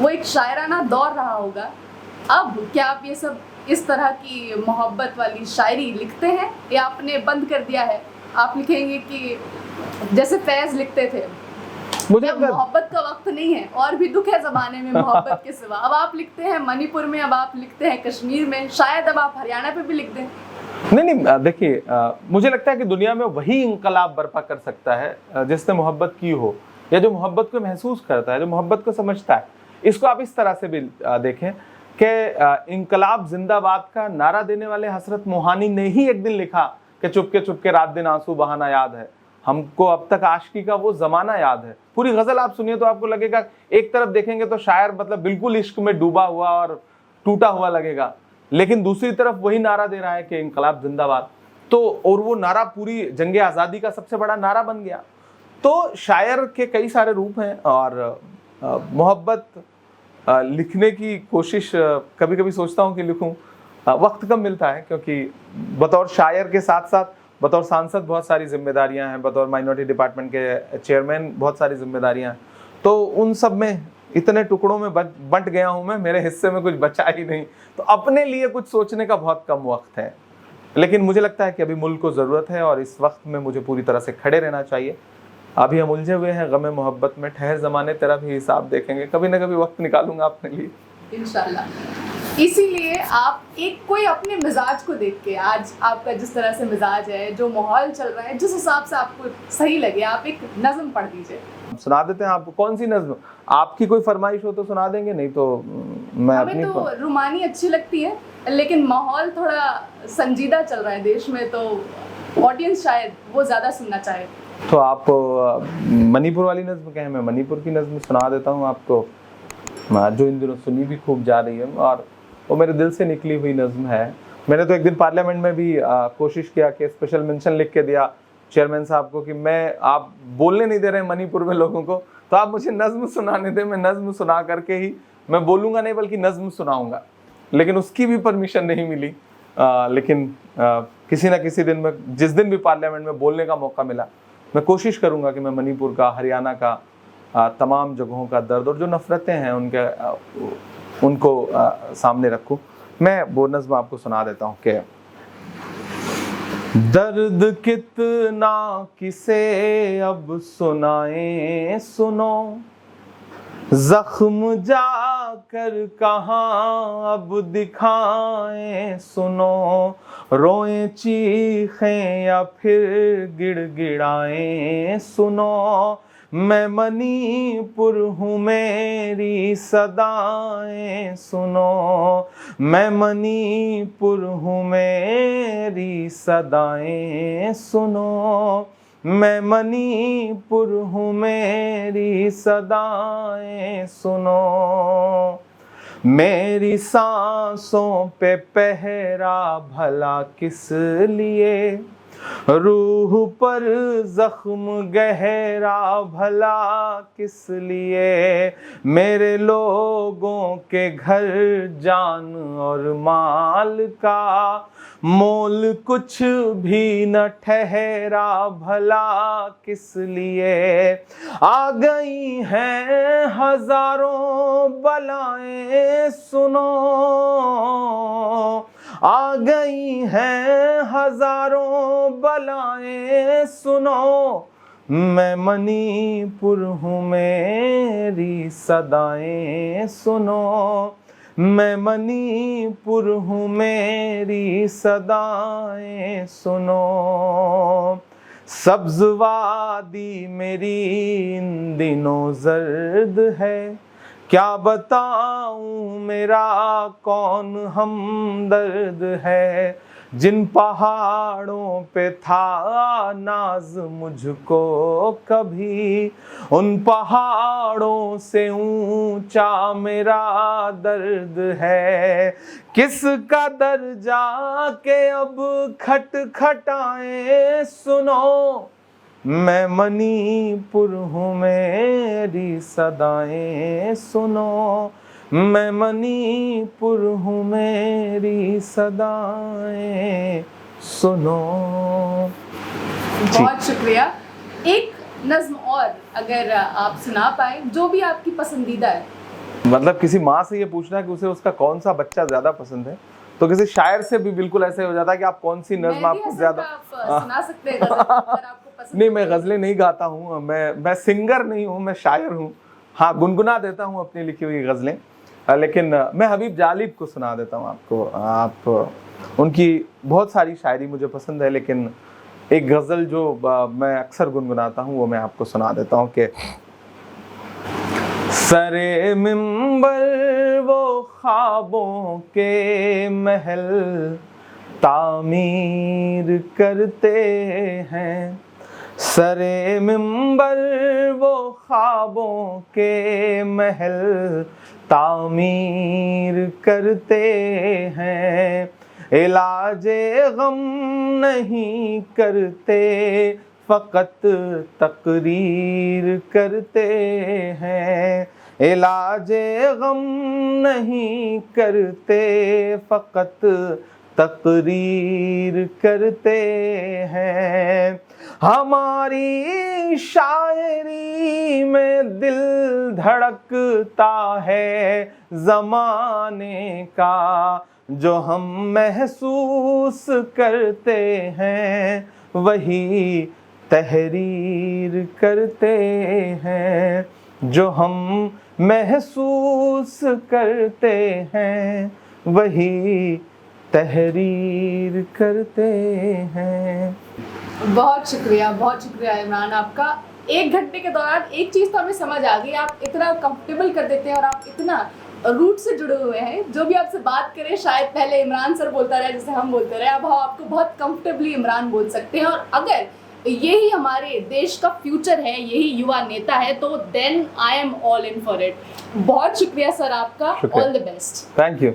वो एक शायराना दौर रहा होगा। अब क्या आप ये सब इस तरह की मोहब्बत वाली शायरी लिखते हैं या आपने बंद कर दिया है? आप लिखेंगे कि जैसे फैज़ लिखते थे, मुझे मोहब्बत का वक्त नहीं है और भी दुख है ज़माने में मोहब्बत के सिवा। अब आप लिखते हैं मणिपुर में, अब आप लिखते हैं कश्मीर में, शायद अब आप हरियाणा पे भी लिख दें। नहीं, देखिए, मुझे लगता है कि दुनिया में वही इंकलाब बर्पा कर सकता है जिसने मोहब्बत की हो, या जो मोहब्बत को महसूस करता है, जो मोहब्बत को समझता है। इसको आप इस तरह से भी देखें कि इंकलाब जिंदाबाद का नारा देने वाले हसरत मोहानी ने ही एक दिन लिखा कि चुपके रात दिन आंसू बहाना याद है, हमको अब तक आशिकी का वो जमाना याद है। पूरी गजल आप सुनिए तो आपको लगेगा, एक तरफ देखेंगे तो शायर मतलब बिल्कुल इश्क में डूबा हुआ और टूटा हुआ लगेगा, लेकिन दूसरी तरफ वही नारा दे रहा है कि इंकलाब जिंदाबाद। तो और वो नारा पूरी जंगे आज़ादी का सबसे बड़ा नारा बन गया। तो शायर के कई सारे रूप हैं, और मोहब्बत लिखने की कोशिश कभी कभी सोचता हूँ कि लिखूं, वक्त कम मिलता है, क्योंकि बतौर शायर के साथ साथ बतौर सांसद बहुत सारी जिम्मेदारियां हैं, बतौर माइनॉरिटी डिपार्टमेंट के चेयरमैन बहुत सारी जिम्मेदारियां हैं। तो उन सब में इतने टुकड़ों में बंट गया हूं मैं, मेरे हिस्से में कुछ बचा ही नहीं। तो अपने लिए कुछ सोचने का बहुत कम वक्त है, लेकिन मुझे लगता है कि अभी मुल्क को ज़रूरत है और इस वक्त में मुझे पूरी तरह से खड़े रहना चाहिए। अभी हम उलझे हुए हैं गमे मोहब्बत में, ठहर ज़माने तेरा भी हिसाब देखेंगे, कभी ना कभी वक्त निकालूंगा अपने लिए इंशाल्लाह। इसीलिए आप कोई अपने मिजाज को देख के, आज आपका जिस तरह से मिजाज है, जो माहौल चल रहा है, जिस हिसाब से आपको सही लगे, आप एक नज़म पढ़ दीजिए। सुना देते हैं आपको। कौन सी नज़्म? आपकी कोई फरमाइश हो तो सुना देंगे, नहीं तो मैं हमें अपनी तो रुमानी अच्छी लगती है, लेकिन माहौल थोड़ा संजीदा चल रहा है देश में, तो ऑडियंस शायद वो ज़्यादा सुनना चाहे। तो आप मणिपुर वाली नज़्म कहें, मैं मणिपुर की नज़्म सुना देता हूँ आपको, जो इन दिनों सुनी भी खूब जा रही है और वो मेरे दिल से निकली हुई नज़्म है। मैंने तो एक दिन पार्लियामेंट में भी कोशिश किया कि स्पेशल मेंशन लिख के दिया चेयरमैन साहब को कि आप बोलने नहीं दे रहे हैं मणिपुर में लोगों को, तो आप मुझे नज़्म सुनाने दें, मैं नज़्म सुना करके ही, मैं बोलूँगा नहीं बल्कि नज़्म सुनाऊँगा। लेकिन उसकी भी परमिशन नहीं मिली। लेकिन किसी न किसी दिन में, जिस दिन भी पार्लियामेंट में बोलने का मौका मिला, मैं कोशिश करूँगा कि मैं मणिपुर का, हरियाणा का, तमाम जगहों का दर्द और जो नफ़रतें हैं उनको सामने रखूं। मैं वो नज़्म आपको सुना देता हूँ कि दर्द कितना किसे अब सुनाएं सुनो, जख्म जाकर कहाँ अब दिखाएं सुनो, रोएं चीखें या फिर गिड़गिड़ाएं सुनो, मैं मणिपुर हूँ मेरी सदाएं सुनो, मैं मणिपुर हूँ मेरी सदाएं सुनो, मैं मणिपुर हूँ मेरी सदाएं सुनो, मेरी सांसों पे पहरा भला किस लिए, रूह पर जख्म गहरा भला किस लिए, मेरे लोगों के घर जान और माल का मोल कुछ भी न ठहरा भला किस लिए, आ गई हैं हजारों बलाएं सुनो, आ गई हैं हजारों बलाएं सुनो, मैं मणिपुर हूँ मेरी सदाएं सुनो, मैं मणिपुर हूँ मेरी सदाएं सुनो, सब्ज वादी मेरी इन दिनों जर्द है, क्या बताऊं मेरा कौन हमदर्द है, जिन पहाड़ों पे था नाज मुझको कभी, उन पहाड़ों से ऊंचा मेरा दर्द है। किसका दर जाके अब खटखटाए सुनो, मैं मणिपुर हूँ मेरी सदाएं सुनो, मैं मणिपुर हूँ मेरी सदाएं सुनो। बहुत शुक्रिया। एक नज्म और अगर आप सुना पाए, जो भी आपकी पसंदीदा है। मतलब किसी माँ से ये पूछना कि उसे उसका कौन सा बच्चा ज्यादा पसंद है, तो किसी शायर से भी बिल्कुल ऐसे हो जाता है कि आप कौन सी नज्म आपको ज्यादा सुना सकते हैं गज़ल, अगर आपको पसंद नहीं, मैं गजलें नहीं गाता हूँ, मैं सिंगर नहीं हूँ, मैं शायर हूँ। हाँ, गुनगुना देता हूँ अपनी लिखी हुई गजलें, लेकिन मैं हबीब जालिब को सुना देता हूँ आपको। आप उनकी बहुत सारी शायरी मुझे पसंद है, लेकिन एक गज़ल जो मैं अक्सर गुनगुनाता हूँ वो मैं आपको सुना देता हूँ कि सरे मिंबर वो ख्वाबों के महल तामीर करते हैं, सरे मिंबर वो ख्वाबों के महल तामीर करते हैं, इलाजे गम नहीं करते फ़कत तकरीर करते हैं, इलाजे गम नहीं करते फ़कत तकरीर करते हैं। हमारी शायरी में दिल धड़कता है ज़माने का, जो हम महसूस करते हैं वही तहरीर करते हैं, जो हम महसूस करते हैं वही तहरीर करते हैं। बहुत शुक्रिया इमरान आपका। 1 घंटे के दौरान एक चीज़ तो हमें समझ आ गई, आप इतना कंफर्टेबल कर देते हैं और आप इतना रूट से जुड़े हुए हैं। जो भी आपसे बात करें, शायद पहले इमरान सर बोलता रहे जैसे हम बोलते रहे, अब हम आपको बहुत कंफर्टेबली इमरान बोल सकते हैं। और अगर यही हमारे देश का फ्यूचर है, यही युवा नेता है, तो then I am all in for it. बहुत शुक्रिया सर आपका, all the best. Thank you.